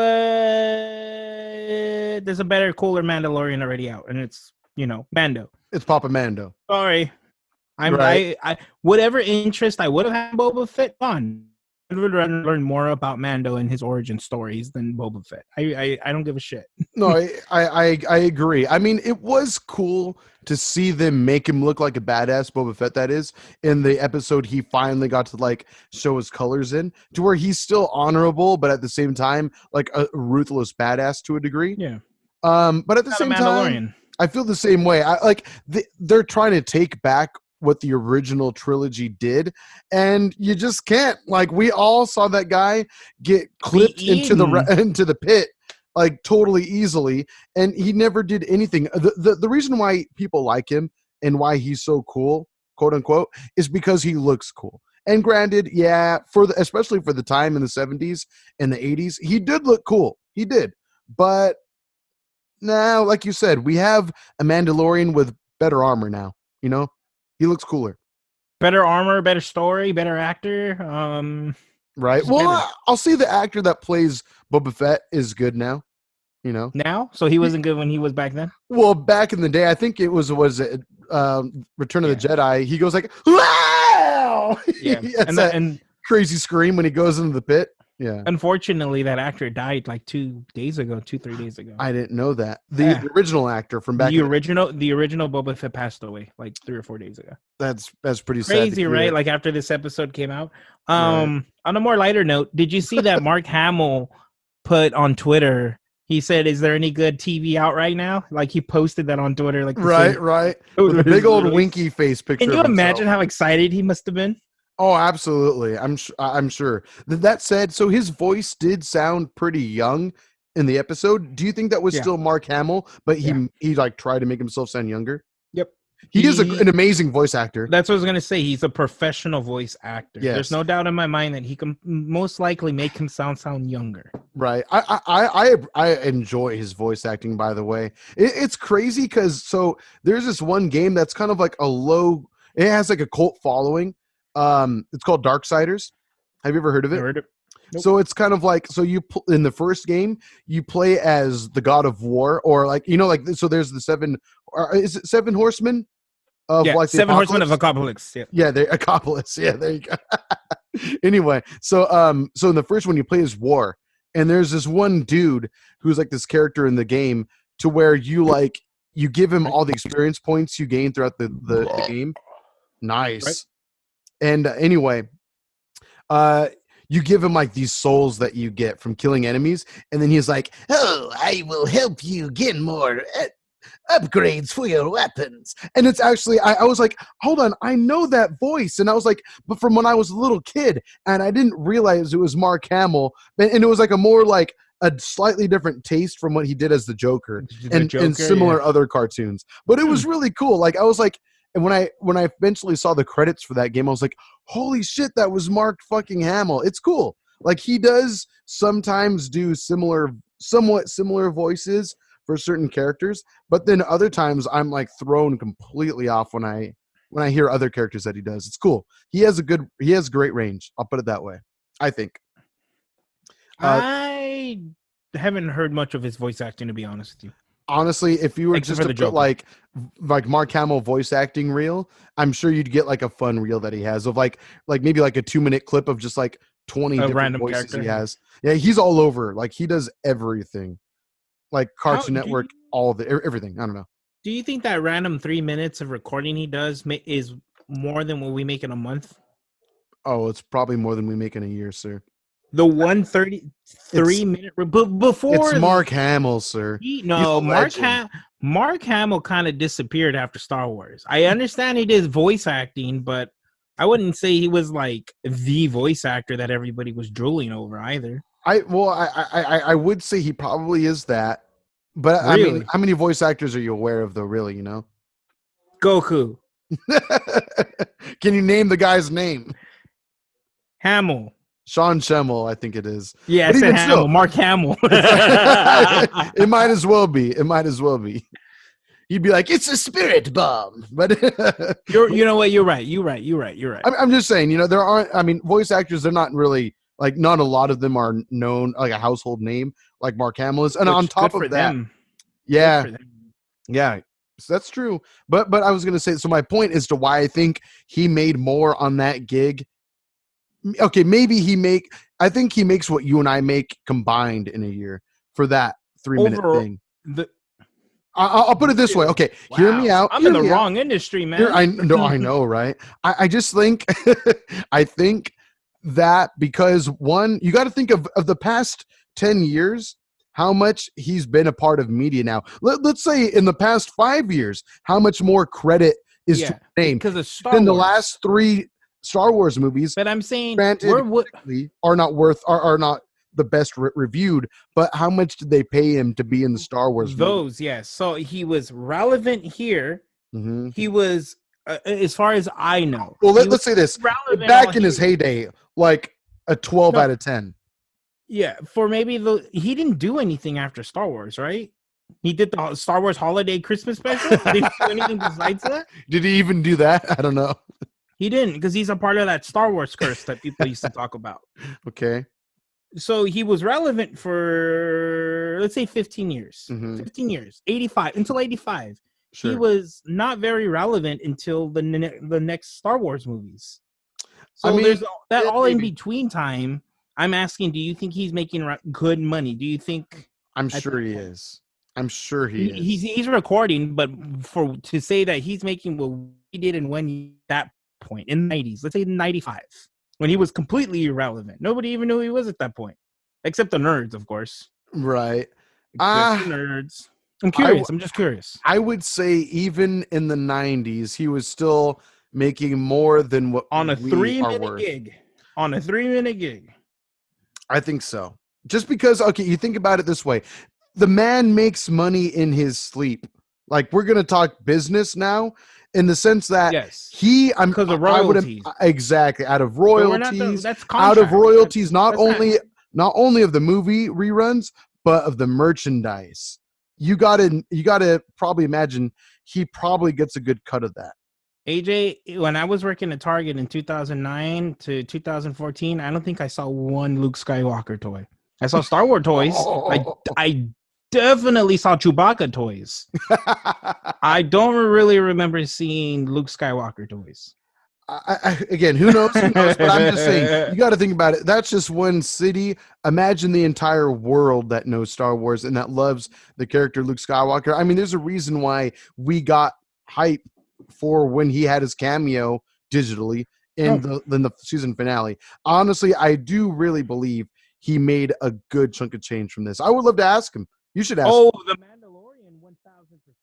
there's a better, cooler Mandalorian already out, and it's, Mando. It's Papa Mando. Sorry. I whatever interest I would have had in Boba Fett, gone. would rather learn more about Mando and his origin stories than Boba Fett. I don't give a shit. No, I agree. I mean, it was cool to see them make him look like a badass, Boba Fett, that is, in the episode he finally got to like show his colors in, to where he's still honorable, but at the same time, like a ruthless badass to a degree. Yeah. But at the Not a same time, Mandalorian. I feel the same way. I like they're trying to take back what the original trilogy did, and you just can't. Like, we all saw that guy get clipped into into the pit like totally easily, and he never did anything. The reason why people like him and why he's so cool, quote unquote, is because he looks cool. And granted, yeah, especially for the time in the 70s and the 80s, he did look cool. He did. But now, like you said, we have a Mandalorian with better armor now, you know? He looks cooler. Better armor, better story, better actor. Right. Well, I'll see the actor that plays Boba Fett is good now, you know? Now? So he wasn't good when he was back then? Well, back in the day, I think it was Return of the Jedi. He goes like, wow! Yeah. and crazy scream when he goes into the pit. Yeah. Unfortunately, that actor died like 3 days ago. I didn't know that. The original actor from back the original Boba Fett passed away like 3 or 4 days ago. That's pretty crazy, sad, right? Like after this episode came out. On a more lighter note, did you see that Mark Hamill put on Twitter? He said, "Is there any good TV out right now?" Like he posted that on Twitter, like right, with a big old winky face picture. Can you imagine how excited he must have been? Oh, absolutely. I'm sure. That said, so his voice did sound pretty young in the episode. Do you think that was still Mark Hamill, but he like tried to make himself sound younger? Yep. He is an amazing voice actor. That's what I was gonna say. He's a professional voice actor. Yes. There's no doubt in my mind that he can most likely make him sound younger. Right. I enjoy his voice acting. By the way, it's crazy because there's this one game that's kind of like it has like a cult following. It's called Darksiders. Have you ever heard of it? Heard it. Nope. So it's kind of like, in the first game you play as the god of war, or like, you know, like, so there's the seven horsemen of like the 7 horsemen of apocalypse. Yeah, the apocalypse. Yeah, there you go. Anyway, so in the first one you play as war, and there's this one dude who's like this character in the game, to where you give him all the experience points you gain throughout the game. Nice. Right. And anyway, you give him like these souls that you get from killing enemies, and then he's like, "Oh, I will help you get more upgrades for your weapons." And it's actually, I was like, hold on, I know that voice. And I was like, but from when I was a little kid, and I didn't realize it was Mark Hamill, and it was like a slightly different taste from what he did as the Joker, and similar other cartoons. But it was really cool. Like, I was like, and when I eventually saw the credits for that game, I was like, holy shit, that was Mark fucking Hamill. It's cool. Like, he does sometimes do somewhat similar voices for certain characters, but then other times I'm like thrown completely off when I hear other characters that he does. It's cool. He has great range. I'll put it that way, I think. I haven't heard much of his voice acting, to be honest with you. Honestly, if you were just to put like Mark Hamill voice acting reel, I'm sure you'd get like a fun reel that he has of like maybe like a 2-minute clip of just like 20 different voices character he has. Yeah, he's all over. Like, he does everything. Like Cartoon Network, everything. I don't know. Do you think that random 3 minutes of recording he does is more than what we make in a month? Oh, it's probably more than we make in a year, sir. The 133-minute before it's Mark Hamill, sir. Mark Hamill kind of disappeared after Star Wars. I understand he did voice acting, but I wouldn't say he was like the voice actor that everybody was drooling over either. I would say he probably is that, but really? I mean, how many voice actors are you aware of, though? Really, you know, Goku. Can you name the guy's name? Hamill. Sean Schemmel, I think it is. Yeah, I said Hamill. Mark Hamill. It might as well be. He'd be like, "It's a spirit bomb." But you know what? You're right. I'm just saying, you know, there aren't. I mean, voice actors, they're not really like. Not a lot of them are known like a household name like Mark Hamill is. And on top of that, yeah, so that's true. But I was gonna say. So my point as to why I think he made more on that gig Okay, I think he makes what you and I make combined in a year for that 3-minute Over thing. the I'll put it this way. really? Okay, hear me Wow. out. I'm Hear in the me out. wrong industry, Here, man. I know, right? I just think, I think that because one, you got to think of the past 10 years, how much he's been a part of media now. Let's say in the past 5 years, how much more credit is to Yeah, his name. because of Star In the Wars. last 3 Star Wars movies, But I'm saying granted, we're what are not the best reviewed, but how much did they pay him to be in the Star Wars movie? those, yes. So he was relevant here. Hmm. He was, as far as I know, Well, he was let's say this. relevant all Back in his here. heyday, like a 12 No, out of 10. yeah, for maybe he didn't do anything after Star Wars, right? He did the Star Wars Holiday Christmas special. Did he do anything besides that? Did he even do that? I don't know. He didn't, because he's a part of that Star Wars curse that people used to talk about. Okay. So he was relevant for, let's say, 15 years. Hmm. 15 years, 85 until 85. He Sure. was not very relevant until the next Star Wars movies. I So mean, there's that all in maybe. between time. I'm asking, do you think he's making good money? Do you think I'm at sure that he point is. I'm sure he he's is. he's recording, but for to say that he's making what he did in that point in the 90s, let's say 95, when he was completely irrelevant. Nobody even knew who he was at that point, except the nerds, of course. Right. Except the Ah, nerds. I'm I w- curious. I'm just curious. I would say even in the 90s, he was still making more than what On a we are 3-minute worth. gig. On a 3-minute gig. I think so. Just because, okay, you think about it this way. The man makes money in his sleep. Like, we're going to talk business now in the sense that Yes. Because of I would royalties. exactly out of But we're not royalties, that's contract. not That's not only of the movie reruns, but of the merchandise. You gotta probably imagine he probably gets a good cut of that. AJ, when I was working at Target in 2009 to 2014, I don't think I saw one Luke Skywalker toy. I saw Star Wars toys. I definitely saw Chewbacca toys. I don't really remember seeing Luke Skywalker toys. Again, who knows? Who knows? But I'm just saying, you got to think about it. That's just one city. Imagine the entire world that knows Star Wars and that loves the character Luke Skywalker. I mean, there's a reason why we got hype for when he had his cameo digitally in the season finale. Honestly, I do really believe he made a good chunk of change from this. I would love to ask him. You should ask. Oh, the Mandalorian,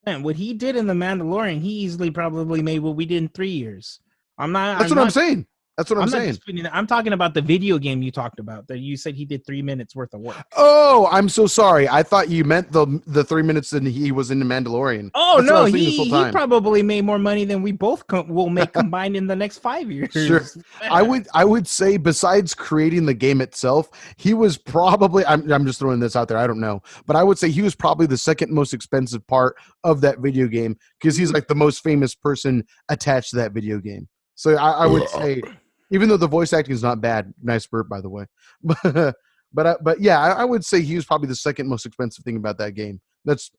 1000%. What he did in the Mandalorian, he easily probably made what we did in 3 years. I'm not. That's I'm what I'm not. saying. That's what I'm I'm not saying. disputing that. I'm talking about the video game you talked about that you said he did 3 minutes worth of work. Oh, I'm so sorry. I thought you meant the 3 minutes that he was in the Mandalorian. Oh That's what I no, was thinking this whole he time. probably made more money than we both will make combined in the next 5 years. Sure. I would say besides creating the game itself, he was probably I'm just throwing this out there. I don't know. But I would say he was probably the second most expensive part of that video game because he's like the most famous person attached to that video game. So I would say, even though the voice acting is not bad, nice burp by the way. But yeah, I would say he was probably the second most expensive thing about that game. That's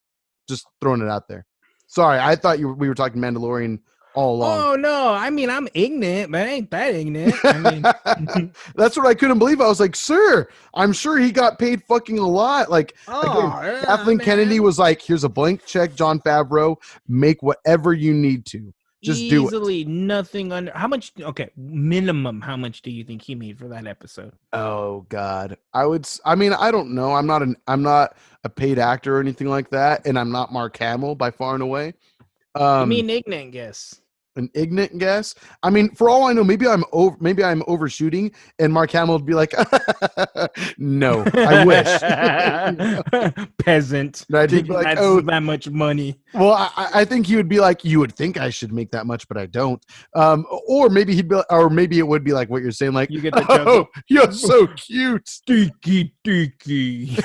just throwing it out there. Sorry, I thought we were talking Mandalorian all along. Oh no, I mean I'm ignorant, but I ain't that ignorant. I mean, That's what I couldn't believe. I was like, sir, I'm sure he got paid fucking a lot. Like, again, yeah, Kathleen Kennedy was like, here's a blank check, Jon Favreau, make whatever you need to. Just do it. easily nothing under. How much? Okay, minimum. How much do you think he made for that episode? Oh God. I mean, I don't know. I'm not a paid actor or anything like that, and I'm not Mark Hamill by far and away. Give me an ignorant guess. An ignorant guess. I mean, for all I know, maybe I'm overshooting, and Mark Hamill would be like, "No, I wish." Peasant. Right? He'd be like, That's "Oh, that much money." well, I think he would be like, you would think I should make that much, but I don't." Or maybe or maybe it would be like what you're saying, like, You get the "Oh, joke. you're so cute." Tiki.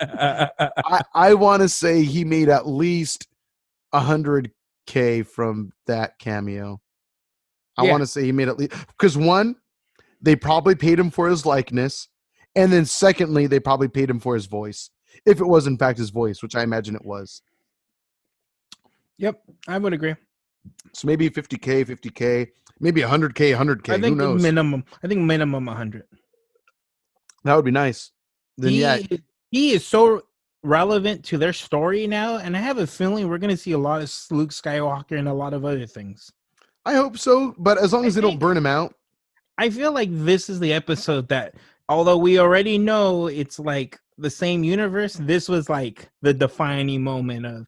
I want to say he made at least 100K from that cameo. I want to say he made at least, because one, they probably paid him for his likeness, and then secondly, they probably paid him for his voice, if it was in fact his voice, which I imagine it was. Yep, I would agree. So maybe 50K. Maybe 100K, 100K. Who knows? I think minimum 100. That would be nice. Then yeah, He is so relevant to their story now, and I have a feeling we're gonna see a lot of Luke Skywalker and a lot of other things. I hope so. But as long I as they don't think burn him out. I feel like this is the episode that, although we already know it's like the same universe, this was like the defining moment of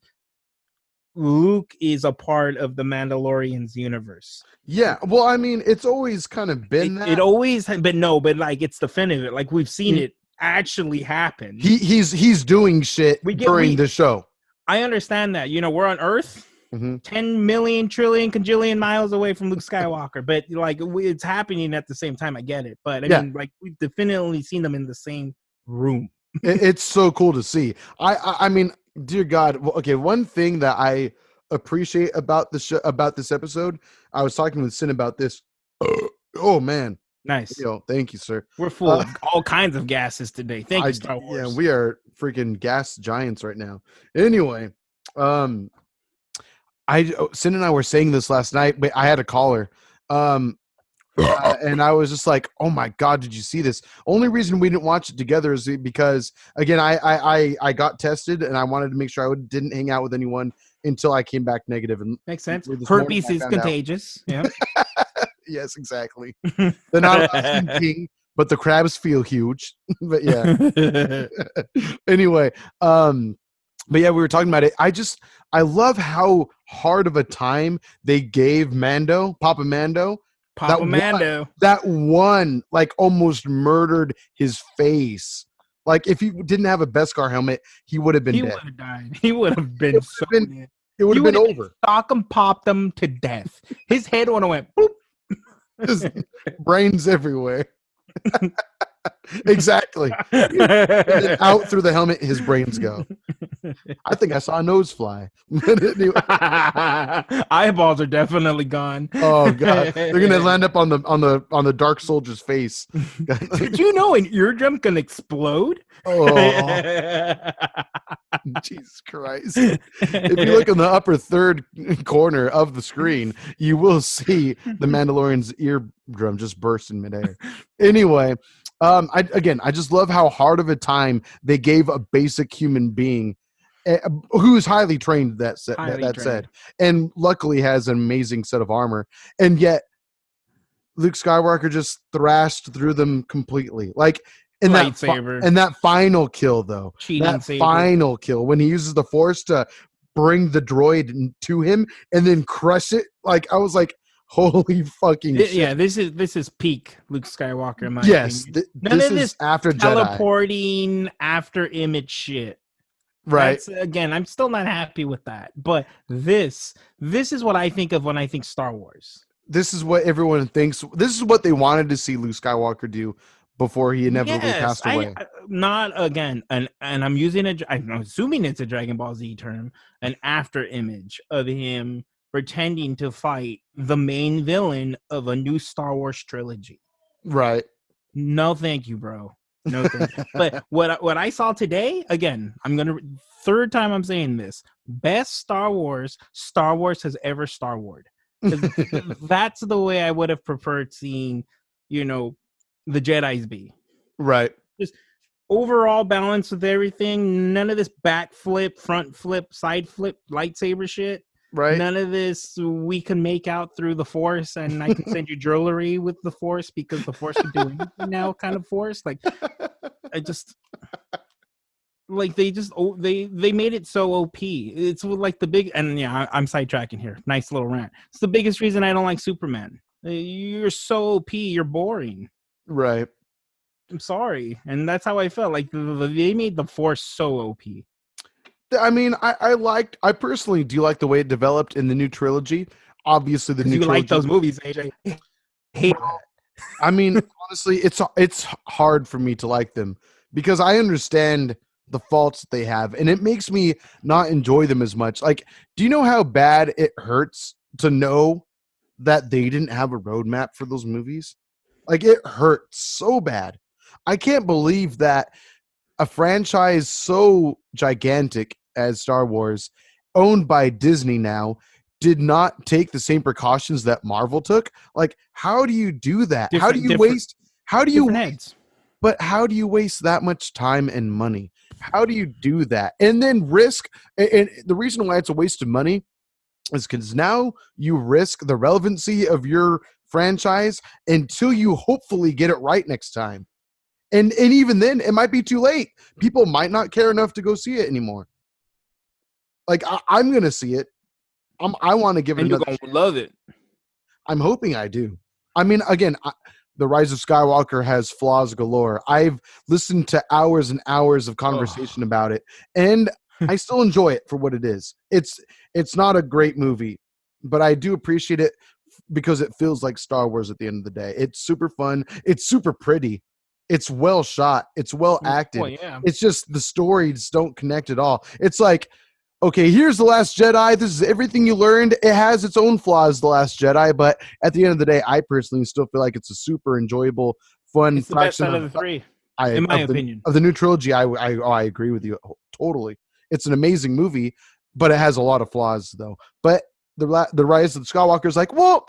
Luke is a part of the Mandalorian's universe. Yeah. Well, I mean, it's always kind of been that. It always had been, no, but like it's definitive. Like we've seen He- it actually happen. He's doing shit during the show. I understand that. You know, we're on Earth. Mm-hmm. 10 million trillion cajillion miles away from Luke Skywalker, but like it's happening at the same time. I get it, but I mean, like we've definitely seen them in the same room. It's so cool to see. I mean, dear God. Okay, one thing that I appreciate about the show, about this episode, I was talking with Sin about this. Oh man, Nice. Thank you, sir. We're full of all kinds of gases today. Thank you, Star Wars. Yeah, we are freaking gas giants right now. Anyway, Sin and I were saying this last night, but I had a caller. And I was just like, "Oh my God, did you see this?" Only reason we didn't watch it together is because, again, I got tested and I wanted to make sure I didn't hang out with anyone until I came back negative. And makes sense. Herpes is contagious. Yeah. Yes, exactly. They're not king, but the crabs feel huge. But yeah. Anyway, but yeah, we were talking about it. I love how hard of a time they gave Papa Mando. That one, like, almost murdered his face. Like, if he didn't have a Beskar helmet, he would have been dead. He would have died. He would have been dead. It would have been over. Stock him, popped him to death. His head would have went boop. Just brains everywhere. Exactly. And then out through the helmet, his brains go. I think I saw a nose fly. Anyway. Eyeballs are definitely gone. Oh God, they're gonna land up on the Dark Soldier's face. Did you know an eardrum can explode? Oh, Jesus Christ! If you look in the upper third corner of the screen, you will see the Mandalorian's eardrum just burst in midair. Anyway. I just love how hard of a time they gave a basic human being who's highly trained, that said, and luckily has an amazing set of armor, and yet Luke Skywalker just thrashed through them completely. Like in that final kill, though, final kill when he uses the Force to bring the droid to him and then crush it. Like I was like, holy fucking shit. Yeah, this is peak Luke Skywalker, in my opinion. None of this after teleporting Jedi. After image shit. Right. Again, I'm still not happy with that. But this is what I think of when I think Star Wars. This is what everyone thinks. This is what they wanted to see Luke Skywalker do before he inevitably passed away. Not again, and I'm assuming it's a Dragon Ball Z term, an after image of him pretending to fight the main villain of a new Star Wars trilogy. Right. No, thank you, bro. No, thank you. But what I saw today, again, third time I'm saying this, best Star Wars has ever Star Wars. That's the way I would have preferred seeing, the Jedis be. Right. Just overall balance with everything. None of this back flip, front flip, side flip, lightsaber shit. Right. None of this we can make out through the Force, and I can send you jewelry with the Force because the Force can do anything now kind of Force. Like, I just like they made it so OP. It's like the big, and yeah, I'm sidetracking here. Nice little rant. It's the biggest reason I don't like Superman. You're so OP. You're boring. Right. I'm sorry, and that's how I felt. Like they made the Force so OP. I mean, I personally do like the way it developed in the new trilogy. Obviously, the new trilogy. Like those movies, AJ. I mean, honestly, it's hard for me to like them because I understand the faults that they have, and it makes me not enjoy them as much. Like, do you know how bad it hurts to know that they didn't have a roadmap for those movies? Like, it hurts so bad. I can't believe that a franchise so gigantic as Star Wars, owned by Disney now, did not take the same precautions that Marvel took. Like, how do you do that? How do you waste? How do you? Heads. But how do you waste that much time and money? How do you do that? And then risk. And the reason why it's a waste of money is because now you risk the relevancy of your franchise until you hopefully get it right next time. And even then, it might be too late. People might not care enough to go see it anymore. Like, I'm going to see it. I want to give it and another you're going to love it. I'm hoping I do. I mean, again, The Rise of Skywalker has flaws galore. I've listened to hours and hours of conversation about it, and I still enjoy it for what it is. It's not a great movie, but I do appreciate it because it feels like Star Wars at the end of the day. It's super fun. It's super pretty. It's well shot. It's well acted. Well, yeah. It's just the stories don't connect at all. It's like, okay, here's The Last Jedi. This is everything you learned. It has its own flaws, The Last Jedi, but at the end of the day, I personally still feel like it's a super enjoyable, fun It's the best out of the three, in my opinion. Of the new trilogy, I agree with you totally. It's an amazing movie, but it has a lot of flaws, though. But the Rise of the Skywalker is like, well,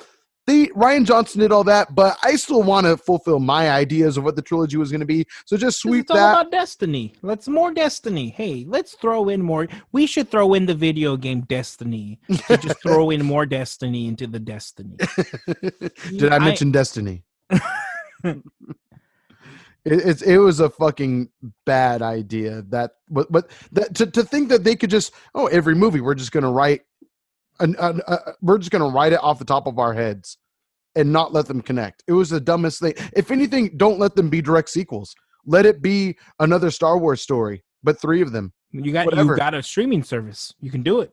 Ryan Johnson did all that, but I still want to fulfill my ideas of what the trilogy was going to be. So just sweep it's all about Destiny. Let's more Destiny. Hey, let's throw in more. We should throw in the video game Destiny. To just throw in more Destiny into the Destiny. Did I mention Destiny? It was a fucking bad idea. But to think that they could just every movie we're just going to write. We're just going to write it off the top of our heads and not let them connect. It was the dumbest thing. If anything, don't let them be direct sequels. Let it be another Star Wars story, but 3 of them. You got a streaming service. You can do it.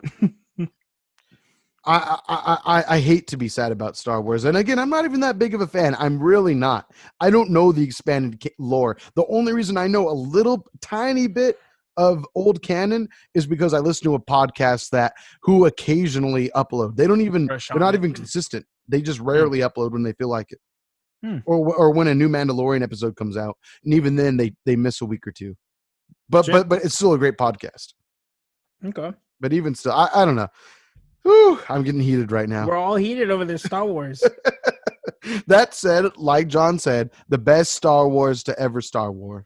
I hate to be sad about Star Wars. And again, I'm not even that big of a fan. I'm really not. I don't know the expanded lore. The only reason I know a little tiny bit of old canon is because I listen to a podcast who occasionally upload. They're not even consistent. They just rarely upload when they feel like it. Or when a new Mandalorian episode comes out. And even then they miss a week or two. But it's still a great podcast. Okay. But even still, I don't know. Whew, I'm getting heated right now. We're all heated over this Star Wars. That said, like John said, the best Star Wars to ever Star Wars.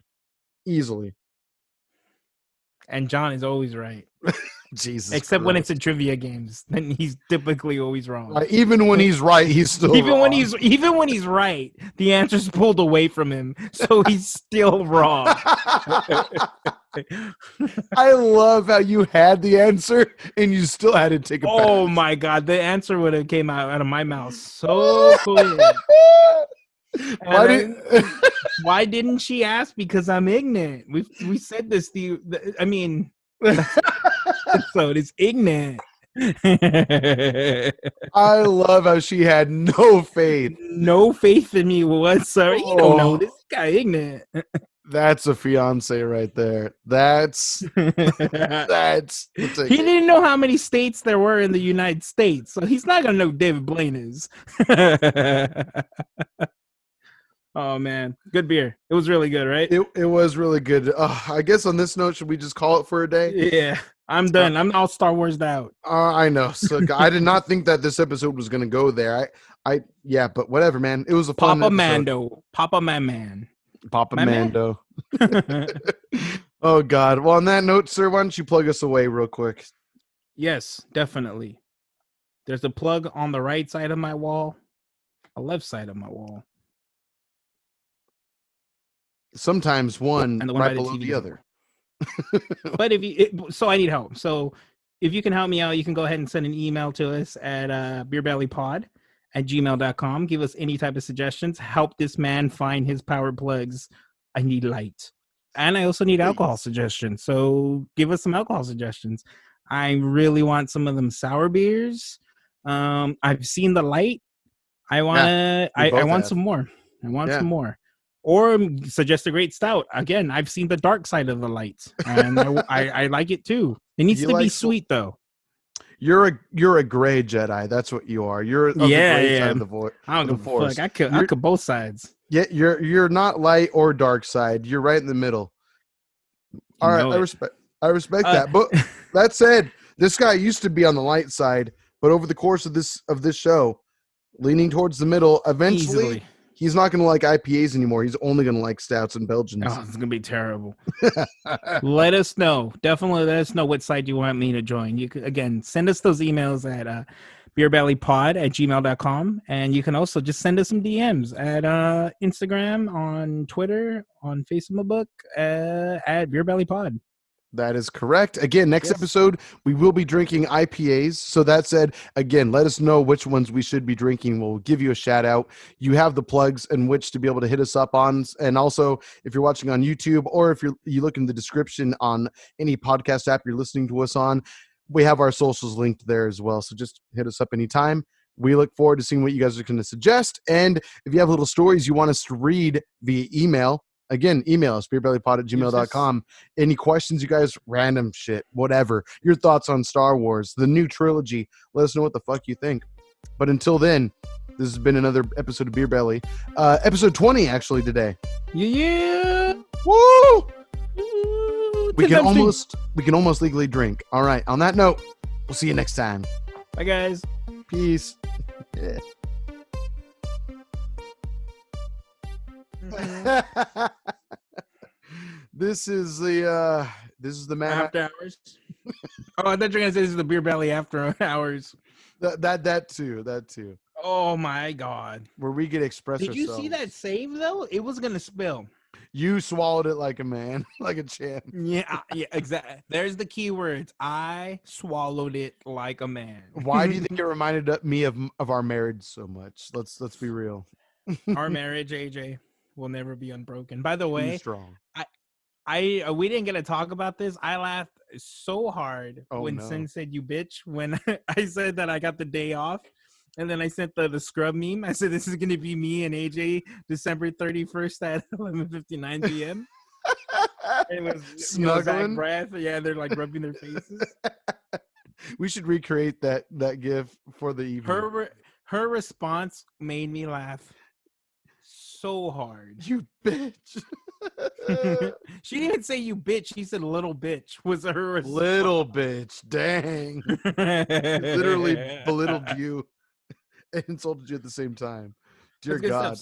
Easily. And John is always right. Jesus. Except when it's in trivia games, then he's typically always wrong. Even when he's right, he's still wrong. Even when he's right, the answer's pulled away from him, so he's still wrong. I love how you had the answer and you still had to take it back. Oh my god, the answer would have came out of my mouth so quick. Why didn't she ask? Because I'm ignorant. We said this. I mean, so it is ignorant. I love how she had no faith. No faith in me whatsoever. You don't know this guy ignorant. That's a fiance right there. That's he didn't know how many states there were in the United States, so he's not gonna know who David Blaine is. Oh man, good beer. It was really good, right? It was really good. I guess on this note, should we just call it for a day? Yeah, I'm done. I'm all Star Wars'd out. I know. So I did not think that this episode was going to go there. Yeah, but whatever, man. It was a fun episode. Mando, Papa Man. Mando. Oh God. Well, on that note, sir, why don't you plug us away real quick? Yes, definitely. There's a plug on the right side of my wall, a left side of my wall. Sometimes one and the one right below the other. But so I need help. So if you can help me out, you can go ahead and send an email to us at beerbellypod@gmail.com. Give us any type of suggestions. Help this man find his power plugs. I need light. And I also need alcohol suggestions. So give us some alcohol suggestions. I really want some of them sour beers. I've seen the light. I want some more. I want some more. Or suggest a great stout. Again, I've seen the dark side of the light, and I like it too. It needs to be sweet, though. You're a gray Jedi. That's what you are. You're the gray side of the I don't give a fuck. I could both sides. Yeah, you're not light or dark side. You're right in the middle. All right, I respect that. But that said, this guy used to be on the light side, But over the course of this show, leaning towards the middle, eventually Easily. he's not going to like IPAs anymore. He's only going to like stouts and Belgians. Oh, it's gonna be terrible. Let us know. Definitely let us know what site you want me to join. You can, again, send us those emails at beerbellypod@gmail.com. And you can also just send us some DMs at Instagram, on Twitter, on Facebook, at beerbellypod. That is correct. Again, next episode, we will be drinking IPAs. So that said, again, let us know which ones we should be drinking. We'll give you a shout out. You have the plugs in which to be able to hit us up on. And also, if you're watching on YouTube, or if you look in the description on any podcast app you're listening to us on, we have our socials linked there as well. So just hit us up anytime. We look forward to seeing what you guys are going to suggest. And if you have little stories you want us to read via email, again, email us, beerbellypod@gmail.com. Any questions, you guys, random shit, whatever. Your thoughts on Star Wars, the new trilogy. Let us know what the fuck you think. But until then, this has been another episode of Beer Belly. Episode 20, actually, today. Yeah. Woo! We can almost legally drink. All right. On that note, we'll see you next time. Bye, guys. Peace. Yeah. This is the man After hours. Oh, I thought you were gonna say this is the Beer Belly after hours. That too. Oh my god. Where we get express Did ourselves. you see that save though? It was gonna spill. You swallowed it like a man, like a champ. Yeah, exactly. There's the key words. I swallowed it like a man. Why do you think it reminded me of our marriage so much? Let's be real. Our marriage, AJ, will never be unbroken. By the way, strong. We didn't get to talk about this. I laughed so hard when Sin said "you bitch" when I said that I got the day off, and then I sent the scrub meme. I said this is gonna be me and AJ December 31st at 11:59 p.m. It was snuggling breath. Yeah, they're like rubbing their faces. We should recreate that gif for the evening. Her response made me laugh so hard. You bitch. She didn't even say you bitch. She said little bitch was her response. Little bitch. Dang. Literally belittled you and insulted you at the same time. Dear God.